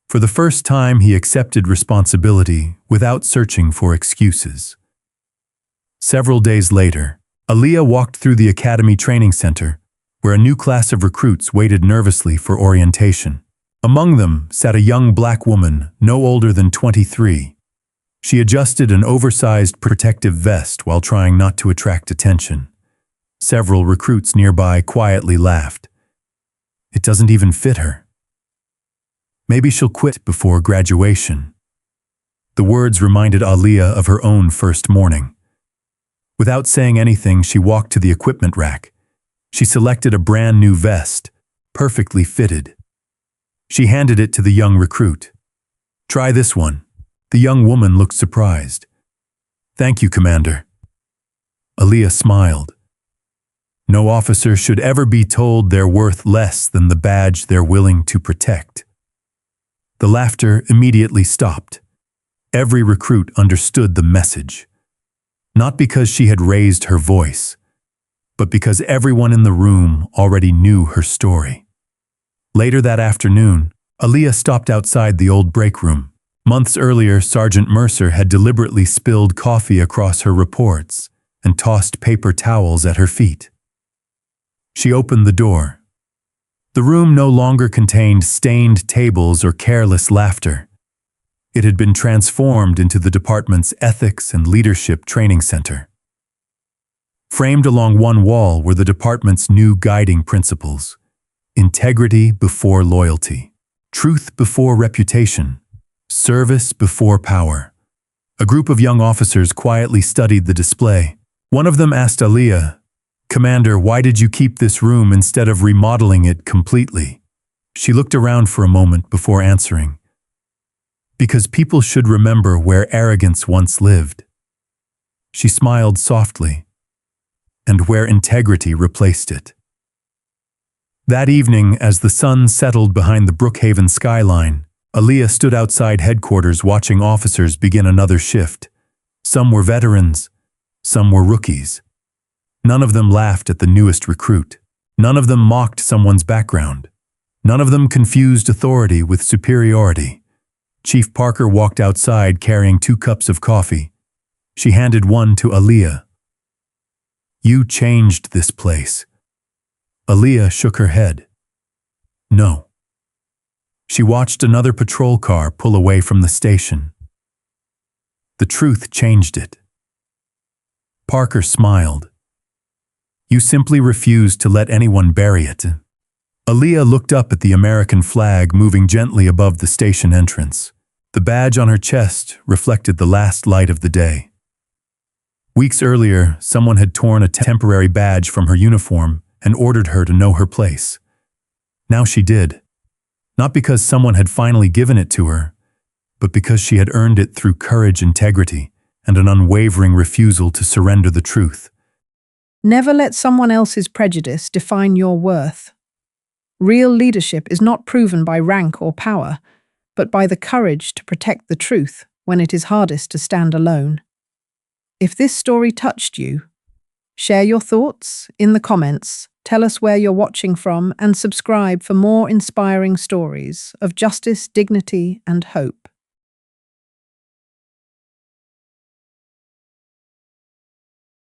For the first time, he accepted responsibility without searching for excuses. Several days later, Aaliyah walked through the Academy Training Center, where a new class of recruits waited nervously for orientation. Among them sat a young black woman, no older than 23. She adjusted an oversized protective vest while trying not to attract attention. Several recruits nearby quietly laughed. "It doesn't even fit her. Maybe she'll quit before graduation." The words reminded Aaliyah of her own first morning. Without saying anything, she walked to the equipment rack. She selected a brand new vest, perfectly fitted. She handed it to the young recruit. "Try this one." The young woman looked surprised. "Thank you, Commander." Aaliyah smiled. No officer should ever be told they're worth less than the badge they're willing to protect. The laughter immediately stopped. Every recruit understood the message. Not because she had raised her voice, but because everyone in the room already knew her story. Later that afternoon, Aaliyah stopped outside the old break room. Months earlier, Sergeant Mercer had deliberately spilled coffee across her reports and tossed paper towels at her feet. She opened the door. The room no longer contained stained tables or careless laughter. It had been transformed into the department's ethics and leadership training center. Framed along one wall were the department's new guiding principles: integrity before loyalty, truth before reputation, service before power. A group of young officers quietly studied the display. One of them asked Aaliyah, "Commander, why did you keep this room instead of remodeling it completely?" She looked around for a moment before answering. "Because people should remember where arrogance once lived." She smiled softly. "And where integrity replaced it." That evening, as the sun settled behind the Brookhaven skyline, Aaliyah stood outside headquarters watching officers begin another shift. Some were veterans, some were rookies. None of them laughed at the newest recruit. None of them mocked someone's background. None of them confused authority with superiority. Chief Parker walked outside carrying 2 cups of coffee. She handed one to Aaliyah. "You changed this place." Aaliyah shook her head. "No." She watched another patrol car pull away from the station. "The truth changed it." Parker smiled. "You simply refused to let anyone bury it." Aaliyah looked up at the American flag moving gently above the station entrance. The badge on her chest reflected the last light of the day. Weeks earlier, someone had torn a temporary badge from her uniform and ordered her to know her place. Now she did. Not because someone had finally given it to her, but because she had earned it through courage, integrity, and an unwavering refusal to surrender the truth. Never let someone else's prejudice define your worth. Real leadership is not proven by rank or power, but by the courage to protect the truth when it is hardest to stand alone. If this story touched you, share your thoughts in the comments, tell us where you're watching from, and subscribe for more inspiring stories of justice, dignity, and hope.